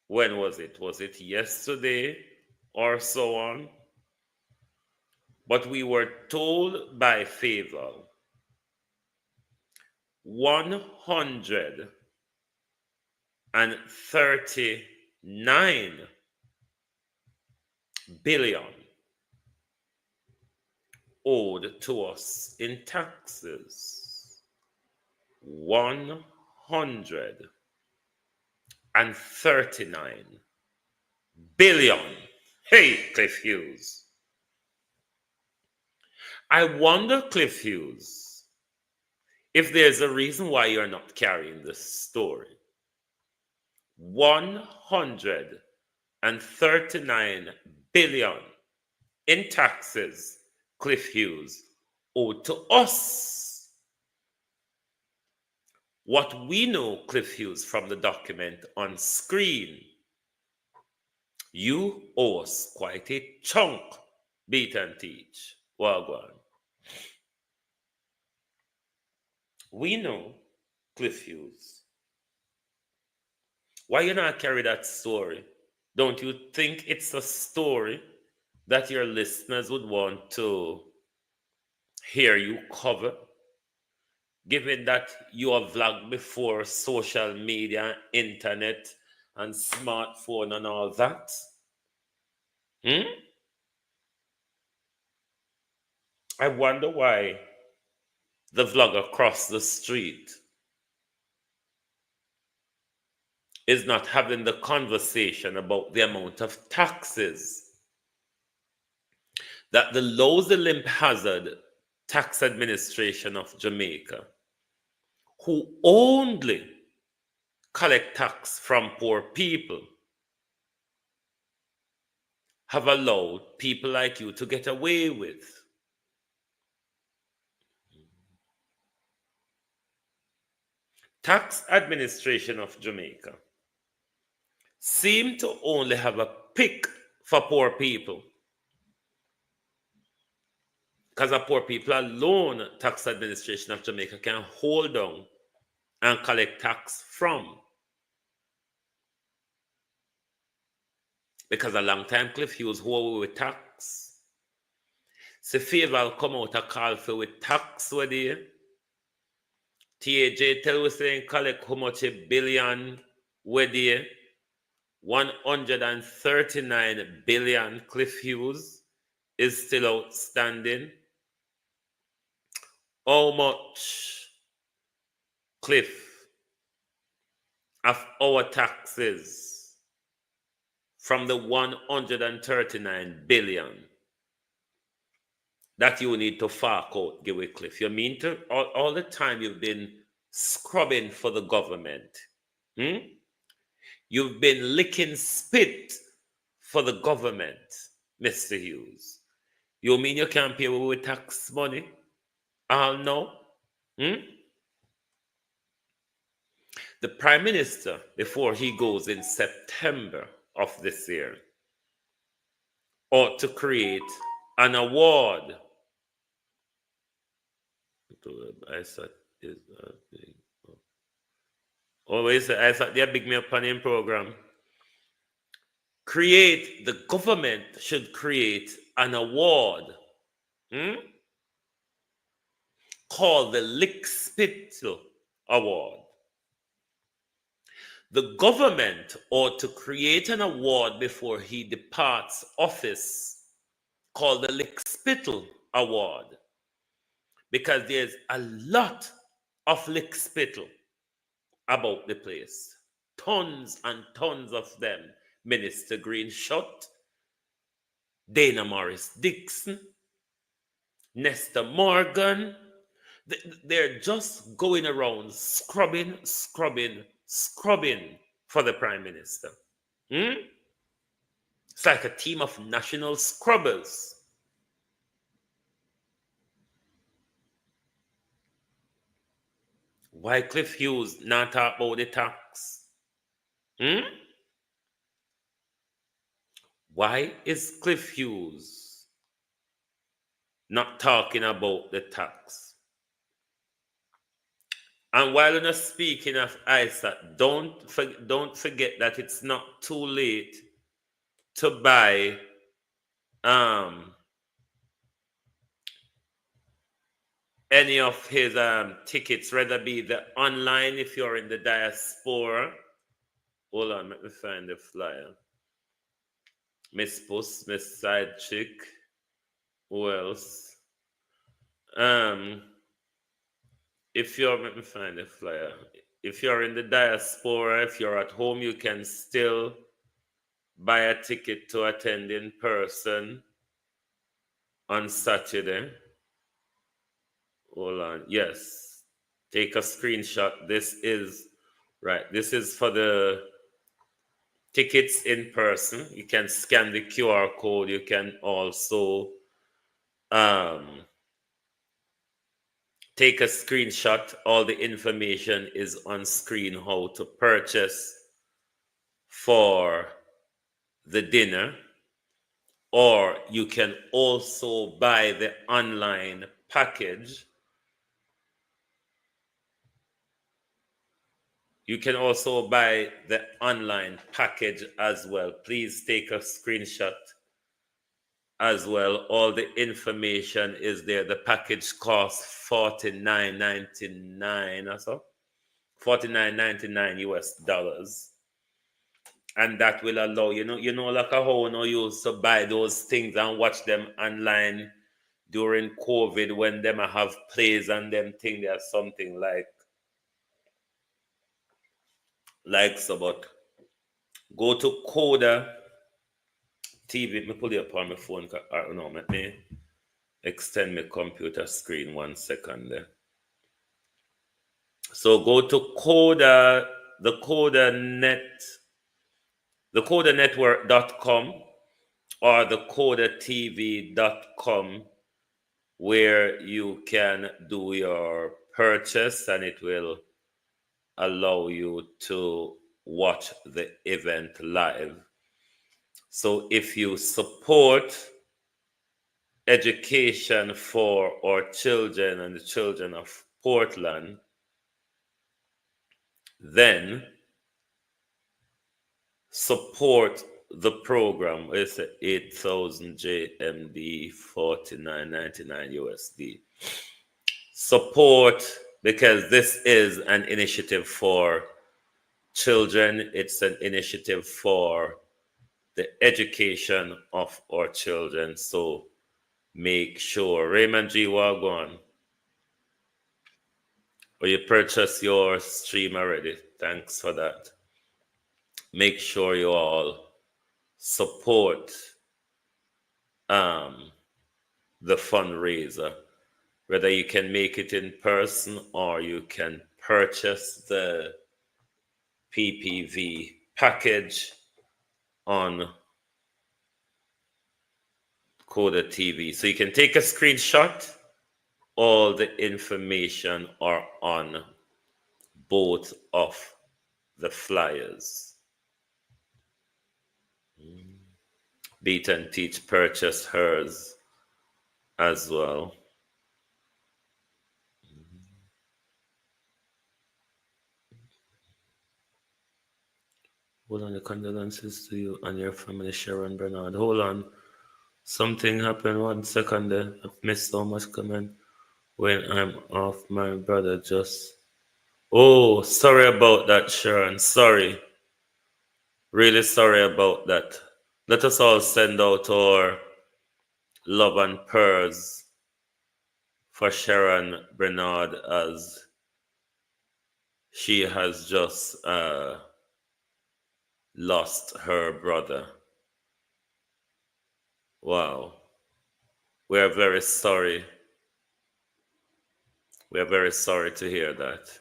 When was it? Was it yesterday or so on? But we were told by favor 139 billion owed to us in taxes. 139 billion. Hey, Cliff Hughes. I wonder, Cliff Hughes, if there's a reason why you're not carrying this story. 139 billion in taxes, Cliff Hughes, owed to us. What we know, Cliff Hughes, from the document on screen, you owe us quite a chunk, beat and teach. Wagwan. We know, Cliff Hughes. Why you not carry that story? Don't you think it's a story that your listeners would want to hear you cover? Given that you have vlogged before social media, internet, and smartphone and all that? I wonder why the vlogger across the street is not having the conversation about the amount of taxes that the Lowe's Limp Hazard Tax Administration of Jamaica, who only collect tax from poor people, have allowed people like you to get away with. Tax Administration of Jamaica seem to only have a pick for poor people. Because the poor people alone, Tax Administration of Jamaica can hold down and collect tax from. Because a long time Cliff Hughes who with tax. See favor come out a call for with tax with you. TAJ tell us saying collect how much a billion with you. 139 billion Cliff Hughes is still outstanding. How much, Cliff, of our taxes from the 139 billion that you need to fork out, give away, Cliff? You mean to all the time you've been scrubbing for the government? You've been licking spit for the government, Mr. Hughes. You mean you can't pay with tax money? I'll know. The Prime Minister, before he goes in September of this year, ought to create an award. I thought they big me up on him program. The government should create an award called the Lick Spittle Award. The government ought to create an award before he departs office called the Lick Spittle Award, because there's a lot of lick spittle about the place. Tons and tons of them. Minister Green Shot, Dana Morris Dixon, Nestor Morgan. They're just going around scrubbing for the Prime Minister. It's like a team of national scrubbers. Why Cliff Hughes not talk about the tax? Why is Cliff Hughes not talking about the tax? And while you're speaking of ISA, don't forget that it's not too late to buy any of his tickets, rather be the online if you're in the diaspora. Hold on, let me find the flyer. Miss Puss, Miss Side Chick. Who else? If you're, let me find the flyer. If you're in the diaspora, if you're at home, you can still buy a ticket to attend in person on Saturday. Hold on. Yes. Take a screenshot. This is for the tickets in person. You can scan the QR code. You can also take a screenshot. All the information is on screen how to purchase for the dinner, or you can also buy the online package. You can also buy the online package as well. Please take a screenshot as well. All the information is there. The package costs $49.99 or so. $49.99 US dollars. And that will allow like how you used to buy those things and watch them online during COVID when them have plays and them think there's something like so. But go to Coda TV. Let me pull it up on my phone. No, let me extend my computer screen 1 second there. So go to Coda, the codanetwork.com or the codatv.com, where you can do your purchase and it will allow you to watch the event live. So if you support education for our children and the children of Portland, then support the program. It's 8,000 JMD, $49.99 USD. Support, because this is an initiative for children. It's an initiative for the education of our children. So make sure. Raymond G. Wagwan, or you purchase your stream already. Thanks for that. Make sure you all support the fundraiser. Whether you can make it in person or you can purchase the PPV package on Coda TV. So you can take a screenshot. All the information are on both of the flyers. Beat and Teach purchased hers as well. Hold on, the condolences to you and your family, Sharon Bernard. Hold on. Something happened 1 second there. I've missed so much comment when I'm off. My brother just... Oh, sorry about that, Sharon. Sorry. Really sorry about that. Let us all send out our love and prayers for Sharon Bernard as she has just lost her brother. Wow. We are very sorry. We are very sorry to hear that.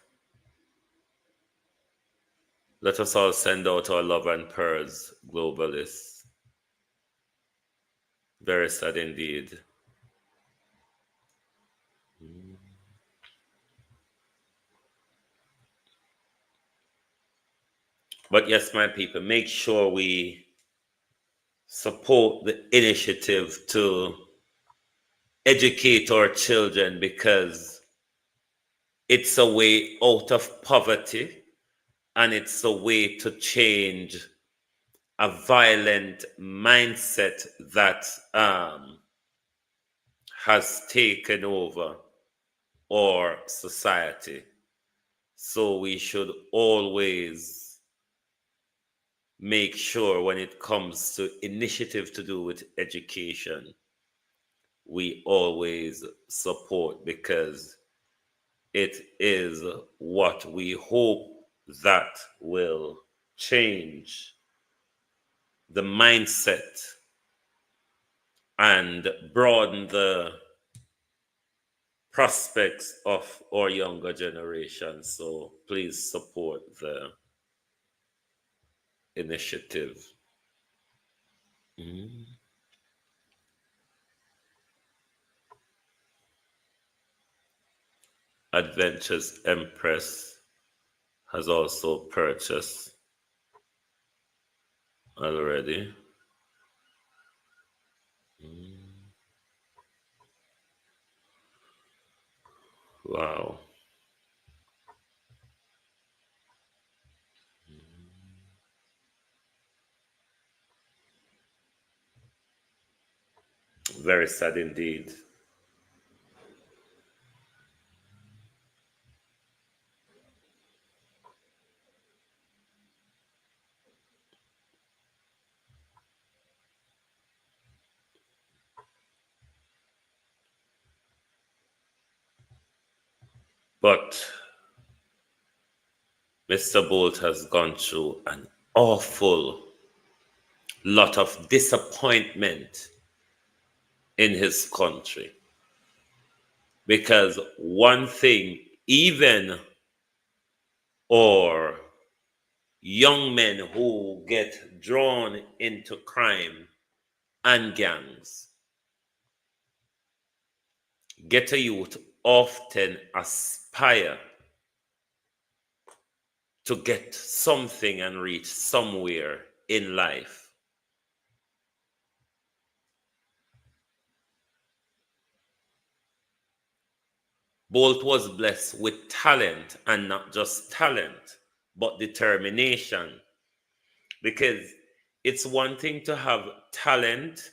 Let us all send out our love and prayers, globalists. Very sad indeed. But yes, my people, make sure we support the initiative to educate our children, because It's a way out of poverty, and it's a way to change a violent mindset that has taken over our society. So we should always make sure when it comes to initiative to do with education, we always support, because it is what we hope that will change the mindset and broaden the prospects of our younger generation. So please support the initiative. Adventures Empress has also purchased already. Wow. Very sad indeed. But Mr. Bolt has gone through an awful lot of disappointment in his country. Because one thing, even or young men who get drawn into crime and gangs, ghetto youth often aspire to get something and reach somewhere in life. Bolt was blessed with talent, and not just talent, but determination. Because it's one thing to have talent,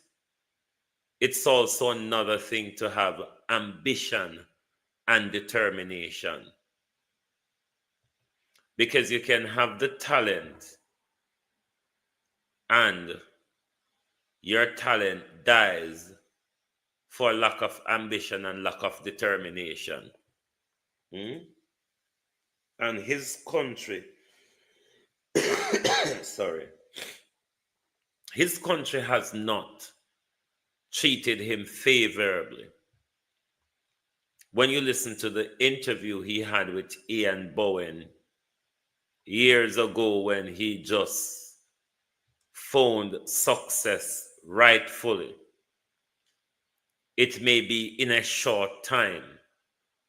it's also another thing to have ambition and determination. Because you can have the talent and your talent dies for lack of ambition and lack of determination. And his country, sorry, his country has not treated him favorably. When you listen to the interview he had with Ian Bowen years ago, when he just found success rightfully, it may be in a short time,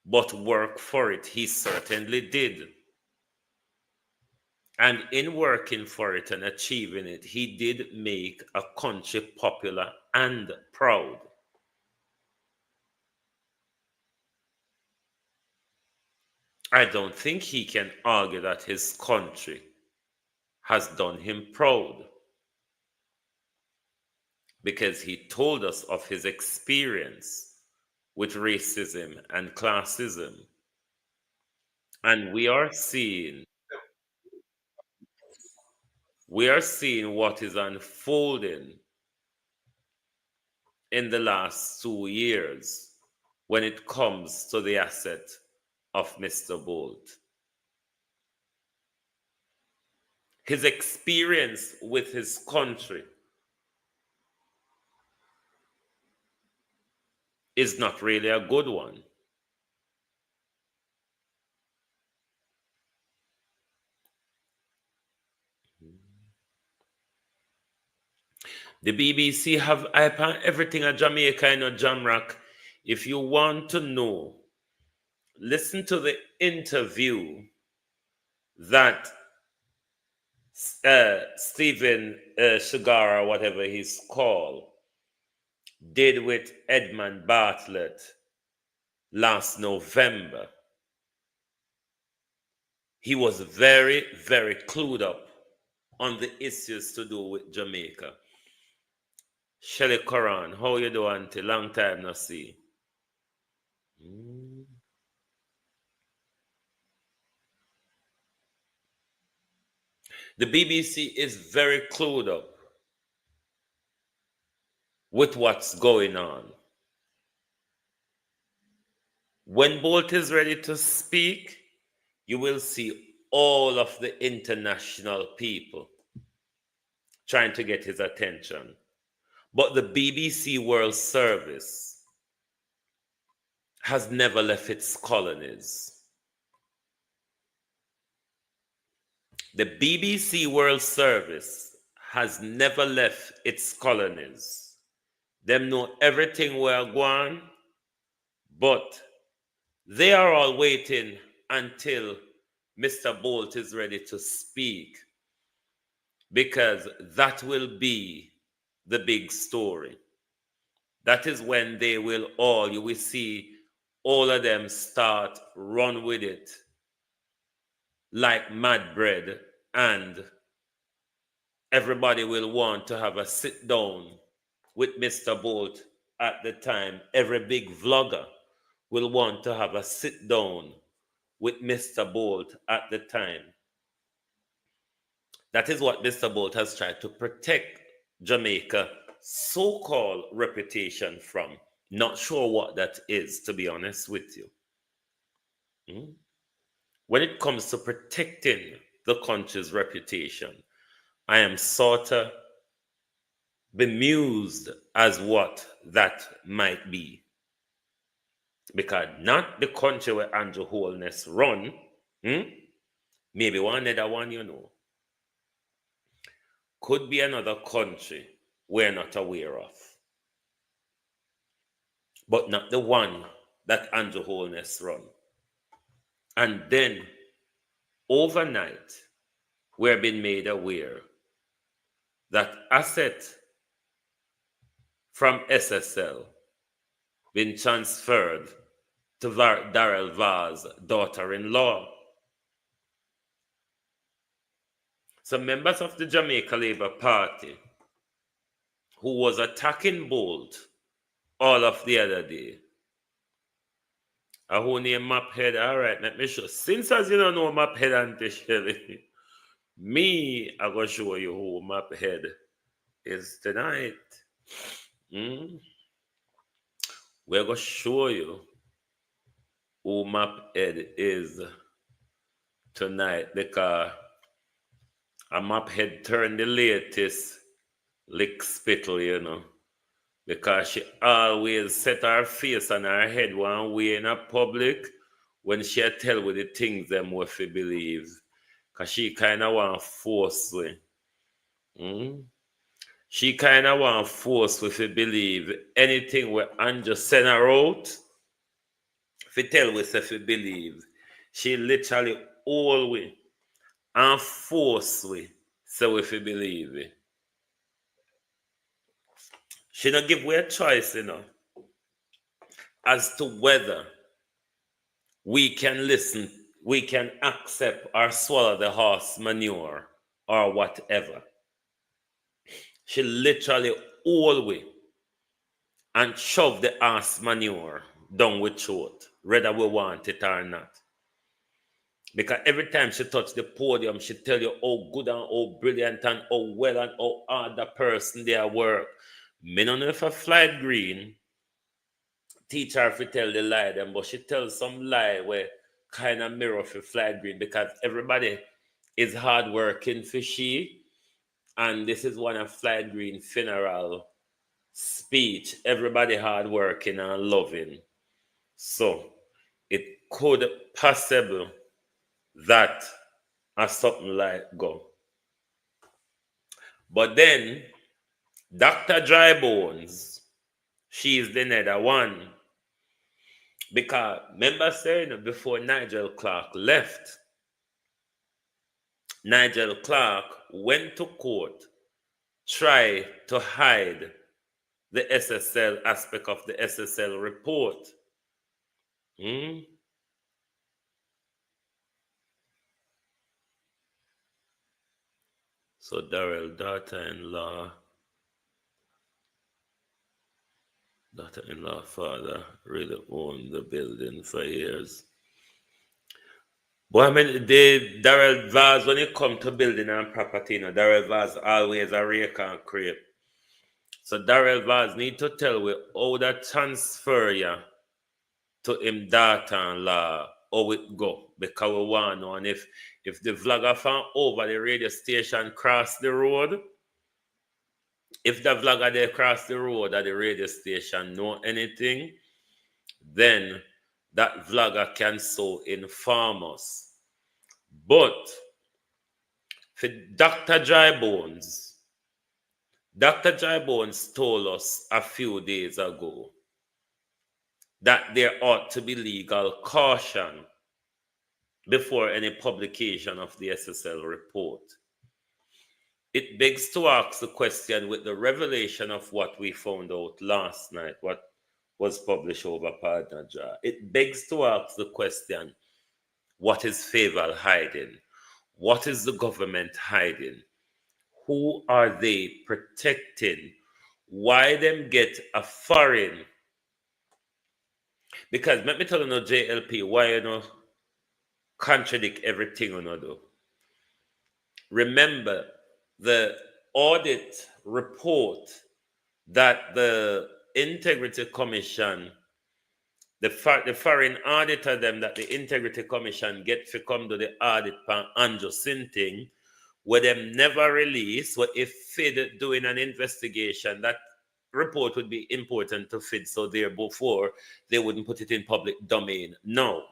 but work for it he certainly did. And in working for it and achieving it, he did make a country popular and proud. I don't think he can argue that his country has done him proud, because he told us of his experience with racism and classism. And we are seeing what is unfolding in the last 2 years when it comes to the asset of Mr. Bolt. His experience with his country is not really a good one. The BBC have everything at Jamaica in a Jamrock. If you want to know, listen to the interview that Stephen Shigara, whatever he's called, did with Edmund Bartlett last November. he was very, very clued up on the issues to do with Jamaica. Shelly Coran, how you doing, auntie? Long time no see. The BBC is very clued up with what's going on. When Bolt is ready to speak, you will see all of the international people trying to get his attention. But the BBC World Service has never left its colonies. The BBC World Service has never left its colonies. Them know everything we're going, but they are all waiting until Mr. Bolt is ready to speak, because that will be the big story. That is when they will all, you will see all of them start run with it like mad bread, and everybody will want to have a sit down with Mr. Bolt at the time. Every big vlogger will want to have a sit down with Mr. Bolt at the time. That is what Mr. Bolt has tried to protect Jamaica so-called reputation from. Not sure what that is, to be honest with you. When it comes to protecting the country's reputation, I am sort of bemused as what that might be. Because not the country where Andrew Holness run, maybe one other one, you know, could be another country we're not aware of. But not the one that Andrew Holness run. And then, overnight, we're being made aware that asset from SSL been transferred to Darrell Vaz's daughter-in-law. Some members of the Jamaica Labour Party who was attacking Bolt all of the other day. Who name Maphead? All right, let me show. Since as you don't know Maphead, Auntie Shelley, me, I go show you who Maphead is tonight. We're going to show you who Maphead is tonight, because a Maphead turned the latest lick spittle, you know, because she always set her face and her head one way in a public when she tell with the things them what she believe, because she kind of want force we. She kind of want force we to believe anything where Andrew send her out, if you tell we if you believe, she literally all we and force we so if you believe it. She don't give we a choice, you know, as to whether we can listen, we can accept or swallow the horse manure or whatever. She literally all way and shove the ass manure down with throat, whether we want it or not. Because every time she touch the podium, she tell you how good and how brilliant and how well and how hard the person they work. Me don't know if a Flight Green teach her if you tell the lie them, but she tells some lie where kind of mirror for Flight Green, because everybody is hard working for she, and this is one of Flight Green funeral speech. Everybody hard working and loving. So it could possible that a something like go. But then Dr. Drybones, she's the nether one. Because remember saying before Nigel Clark left, Nigel Clark went to court, tried to hide the SSL aspect of the SSL report. So Darrell, daughter-in-law, father really owned the building for years. But I mean, Darrell Vaz, when it come to building and property, Darrell Vaz always a rake and creep. So Darrell Vaz need to tell we how that transfer ya to him daughter-in-law, how it go. Because we want to know, and if the vlogger from over the radio station cross the road, if the vlogger there cross the road at the radio station know anything, then that vlogger can so inform us. But for Dr. Dry Bones told us a few days ago that there ought to be legal caution before any publication of the SSL report. It begs to ask the question, with the revelation of what we found out last night, what was published over Partner Jar, it begs to ask the question, what is Faval hiding? What is the government hiding? Who are they protecting? Why them get a foreign? Because let me tell you, JLP, why you know contradict everything you know do. Remember the audit report that the Integrity Commission, the foreign auditor them that the Integrity Commission get to come to the audit pan Andrew Sinting, where them never release, what if FID doing an investigation, that report would be important to FID, so therefore they wouldn't put it in public domain. No.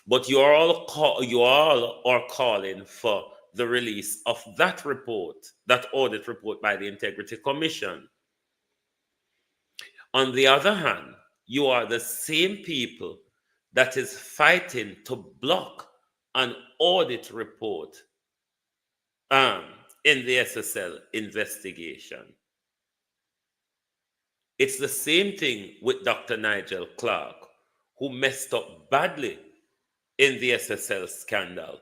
But you all are calling for the release of that report, that audit report by the Integrity Commission. On the other hand, you are the same people that is fighting to block an audit report in the SSL investigation. It's the same thing with Dr. Nigel Clark, who messed up badly in the SSL scandal.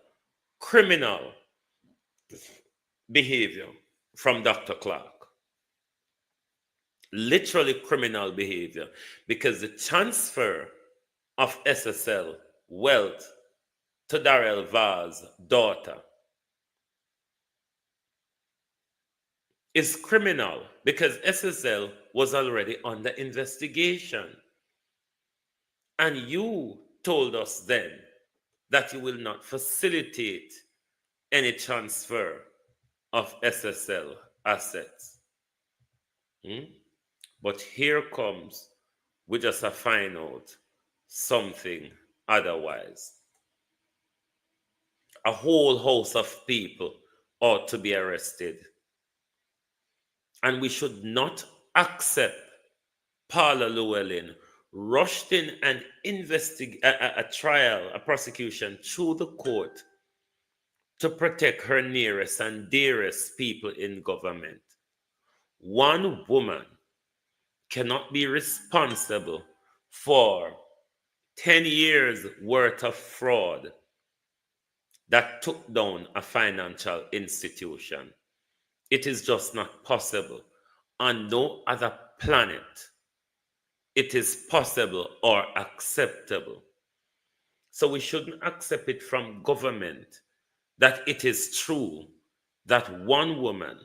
Criminal behavior from Dr. Clark. Literally criminal behavior, because the transfer of SSL wealth to Darrell Vaz's daughter is criminal, because SSL was already under investigation. And you told us then that you will not facilitate any transfer of SSL assets. But here comes, we just find out something otherwise. A whole host of people ought to be arrested. And we should not accept Paula Llewellyn rushed in and investigate a trial, a prosecution through the court to protect her nearest and dearest people in government. One woman cannot be responsible for 10 years worth of fraud that took down a financial institution. It is just not possible. On no other planet it is possible or acceptable. So we shouldn't accept it from government that it is true that one woman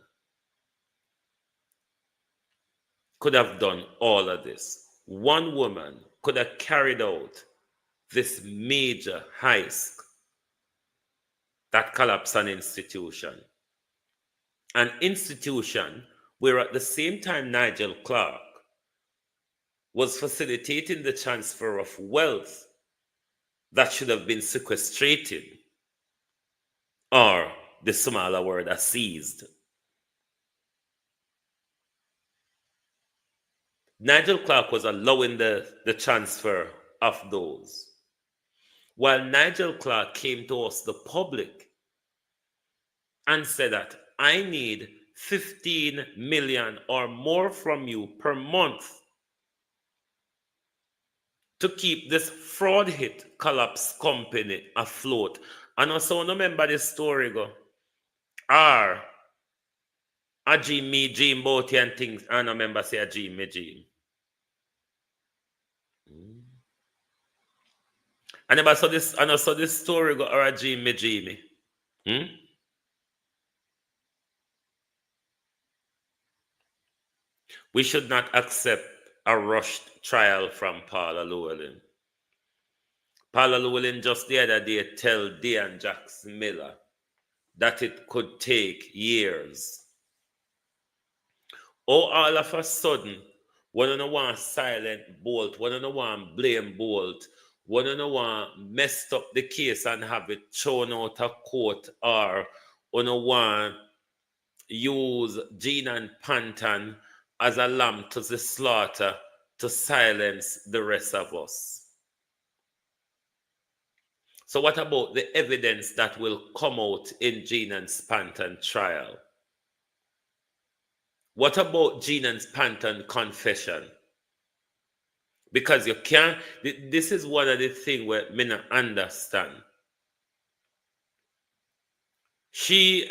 could have done all of this. One woman could have carried out this major heist that collapsed an institution. An institution where at the same time Nigel Clark was facilitating the transfer of wealth that should have been sequestrated, or the smaller word, seized. Nigel Clark was allowing the transfer of those. While Nigel Clark came to us, the public, and said that I need 15 million or more from you per month to keep this fraud hit collapse company afloat. And also remember this story go. Or a dream me dream both and things. I don't remember say a dream me dream. I never saw this. I never saw this story go or a dream me dreamy. We should not accept a rushed trial from Paula Llewellyn. Paula Llewellyn just the other day tell Dean Jackson Miller that it could take years. Oh, all of a sudden, one of the one silent Bolt, one of the one blame Bolt, one of the one messed up the case and have it thrown out of court, or one of one use Gene and Panton as a lamb to the slaughter to silence the rest of us. So what about the evidence that will come out in Gene and Panton trial? What about Gene and Panton confession? Because you can't, this is one of the things where me not understand. She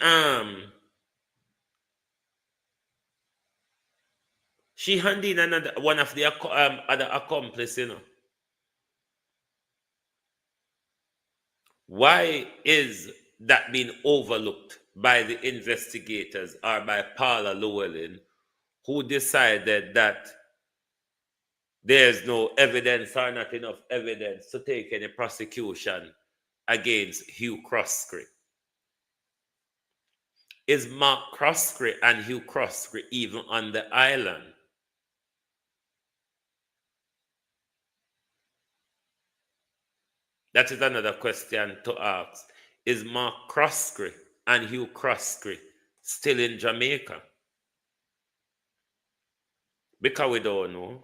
handed in another one of the other accomplices, you know. Why is that being overlooked by the investigators or by Paula Llewellyn, who decided that there's no evidence or not enough evidence to take any prosecution against Hugh Croskery? Is Mark Croskery and Hugh Croskery even on the island? That is another question to ask. Is Mark Croskery and Hugh Croskery still in Jamaica? Because we don't know.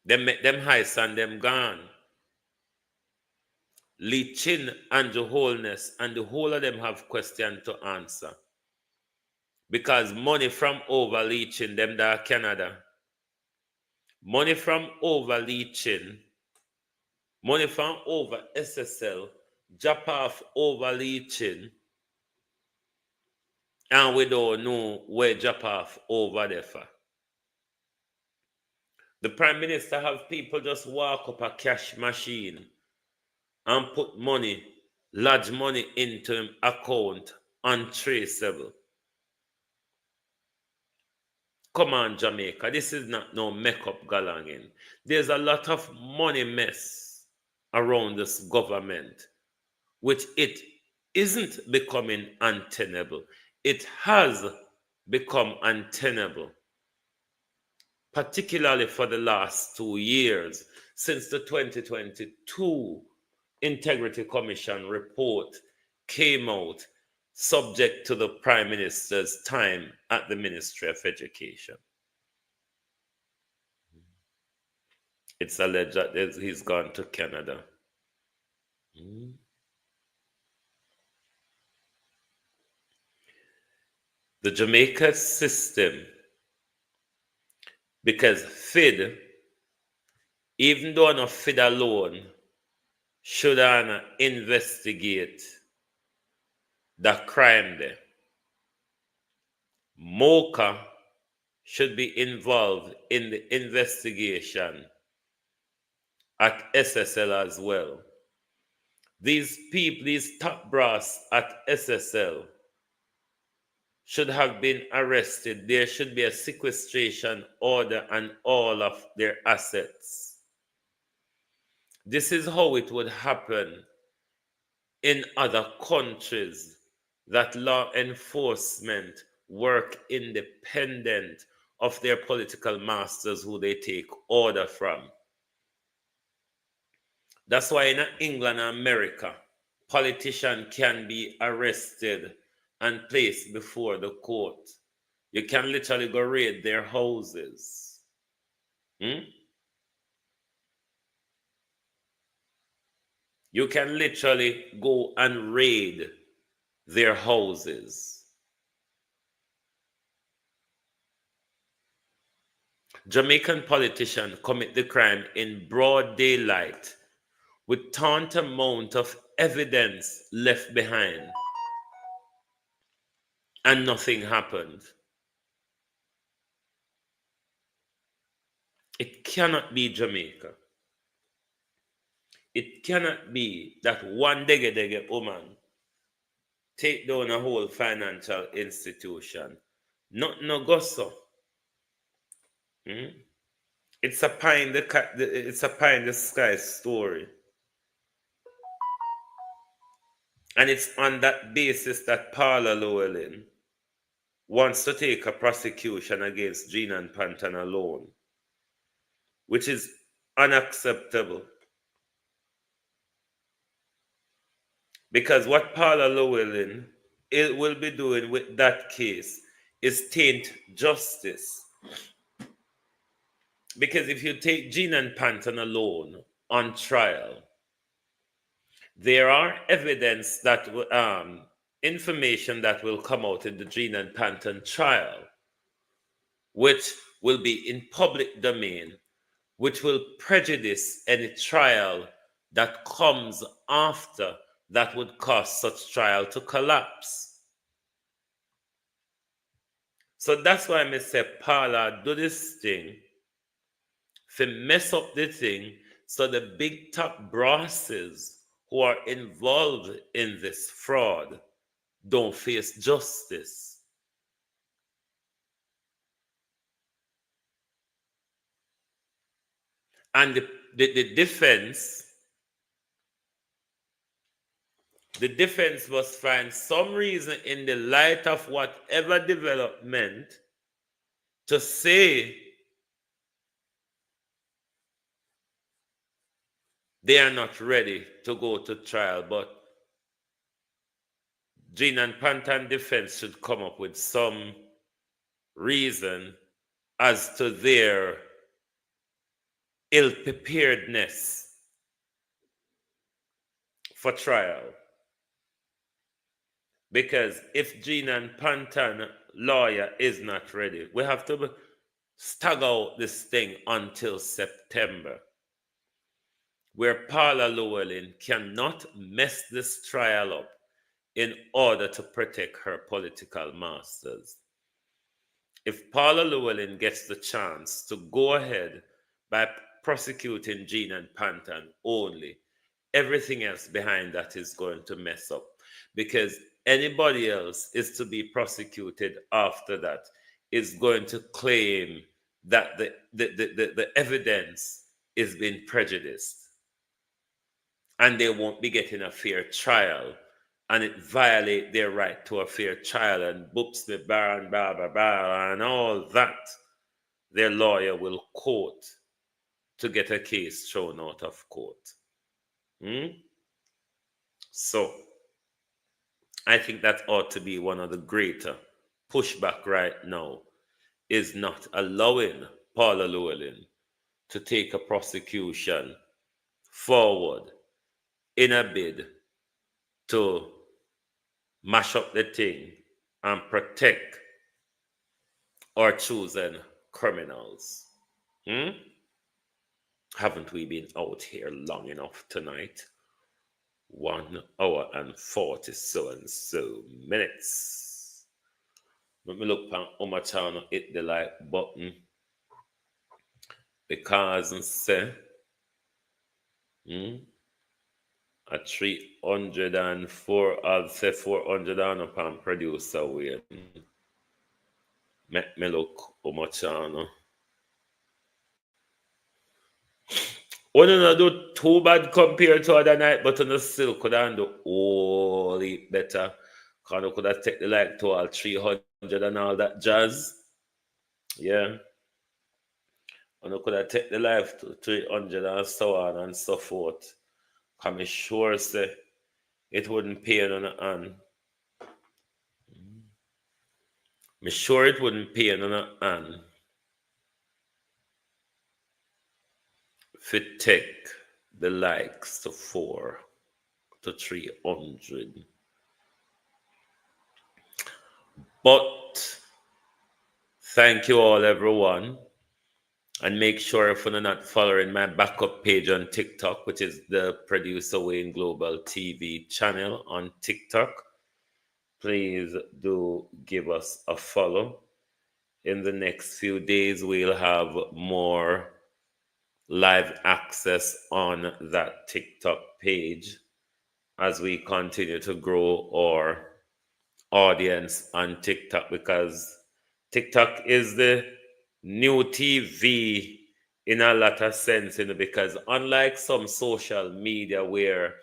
Them make them heist and them gone. Lee Chin and the Wholeness and the whole of them have question to answer. Because money from over Lee Chin, them that Canada. Money from over Lee Chin, money from over SSL, drop off over Lee Chin, and we don't know where drop off over there for. The Prime Minister have people just walk up a cash machine and put money, large money into him account, untraceable. Come on, Jamaica. This is not no makeup galanging. There's a lot of money mess around this government, which it isn't becoming untenable. It has become untenable, particularly for the last 2 years, since the 2022 Integrity Commission report came out, subject to the Prime Minister's time at the Ministry of Education. It's alleged that he's gone to Canada. The Jamaica system, because FID, even though not FID alone, should investigate the crime there. MOCA should be involved in the investigation at SSL as well. These people, these top brass at SSL should have been arrested. There should be a sequestration order on all of their assets. This is how it would happen in other countries, that law enforcement work independent of their political masters who they take order from. That's why in England and America, politicians can be arrested and placed before the court. You can literally go raid their houses. You can literally go and raid their houses. Jamaican politicians commit the crime in broad daylight with tantamount of evidence left behind and nothing happened. It cannot be Jamaica. It cannot be that one dege woman take down a whole financial institution. Not no go so. It's a pie in the sky story. And it's on that basis that Paula Llewellyn wants to take a prosecution against Gina and Panton alone, which is unacceptable. Because what Paula Llewellyn will be doing with that case is taint justice. Because if you take Gina and Panton alone on trial, there are evidence that information that will come out in the Gina and Panton trial, which will be in public domain, which will prejudice any trial that comes after that would cause such trial to collapse. So that's why I say, Paula, do this thing, to mess up the thing, so the big top brosses who are involved in this fraud don't face justice. And the defense must find some reason in the light of whatever development to say they are not ready to go to trial, but Gene and Pantan defense should come up with some reason as to their ill-preparedness for trial. Because if Gene and Pantan lawyer is not ready, we have to stagger out this thing until September, where Paula Llewellyn cannot mess this trial up in order to protect her political masters. If Paula Llewellyn gets the chance to go ahead by prosecuting Gene and Pantan only, everything else behind that is going to mess up, because anybody else is to be prosecuted after that is going to claim that the evidence is being prejudiced, and they won't be getting a fair trial, and it violate their right to a fair trial, and books the bar and blah blah blah and all that their lawyer will quote to get a case thrown out of court. So I think that ought to be one of the greater pushback right now, is not allowing Paula Llewellyn to take a prosecution forward in a bid to mash up the thing and protect our chosen criminals. Haven't we been out here long enough tonight? 1 hour and 47 minutes. Let me look at how much I hit the like button, because I say a 304, I'll say 400 on upon producer way. Make me look how much I know. We don't do too bad compared to other night, but on still could have do all it better. Because we could have taken the like to all 300 and all that jazz. Yeah. And we could have taken the life to 300 and so on and so forth. I'm sure say it wouldn't pay on the hand. I'm sure it wouldn't pay on the hand. If it take the likes to 4 to 300. But thank you all, everyone. And make sure if you're not following my backup page on TikTok, which is the Producer Wayne Global TV channel on TikTok, please do give us a follow. In the next few days, we'll have more live access on that TikTok page as we continue to grow our audience on TikTok, because TikTok is the new TV in a lot of sense, because unlike some social media where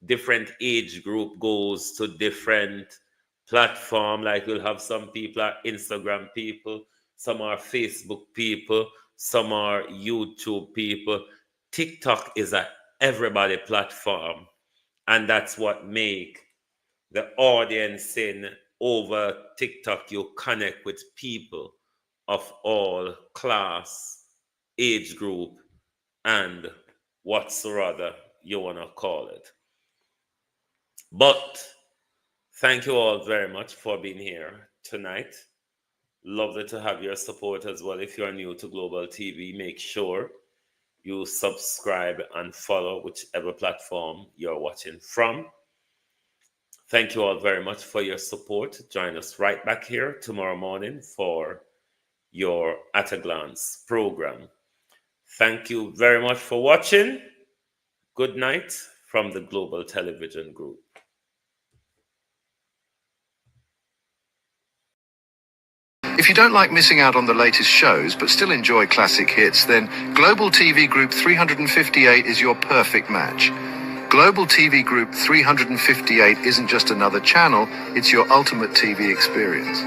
different age group goes to different platform, like you'll have some people are Instagram people, some are Facebook people, some are YouTube people. TikTok is a everybody platform, and that's what make the audience in over TikTok. You connect with people of all class, age group, and whatsoever you want to call it. But thank you all very much for being here tonight. Lovely to have your support as well. If you're new to Global TV, make sure you subscribe and follow whichever platform you're watching from. Thank you all very much for your support. Join us right back here tomorrow morning for your At a Glance program. Thank you very much for watching. Good night from the Global Television Group. If you don't like missing out on the latest shows but still enjoy classic hits, then Global TV Group 358 is your perfect match. Global TV Group 358 isn't just another channel, it's your ultimate TV experience.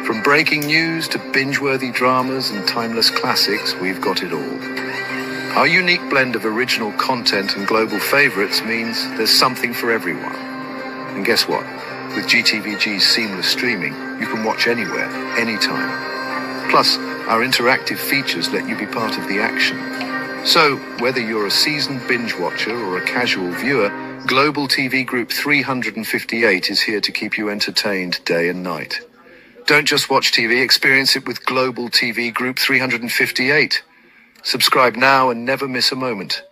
From breaking news to binge-worthy dramas and timeless classics, we've got it all. Our unique blend of original content and global favorites means there's something for everyone. And guess what? With GTVG's seamless streaming, you can watch anywhere, anytime. Plus, our interactive features let you be part of the action. So, whether you're a seasoned binge watcher or a casual viewer, Global TV Group 358 is here to keep you entertained day and night. Don't just watch TV, experience it with Global TV Group 358. Subscribe now and never miss a moment.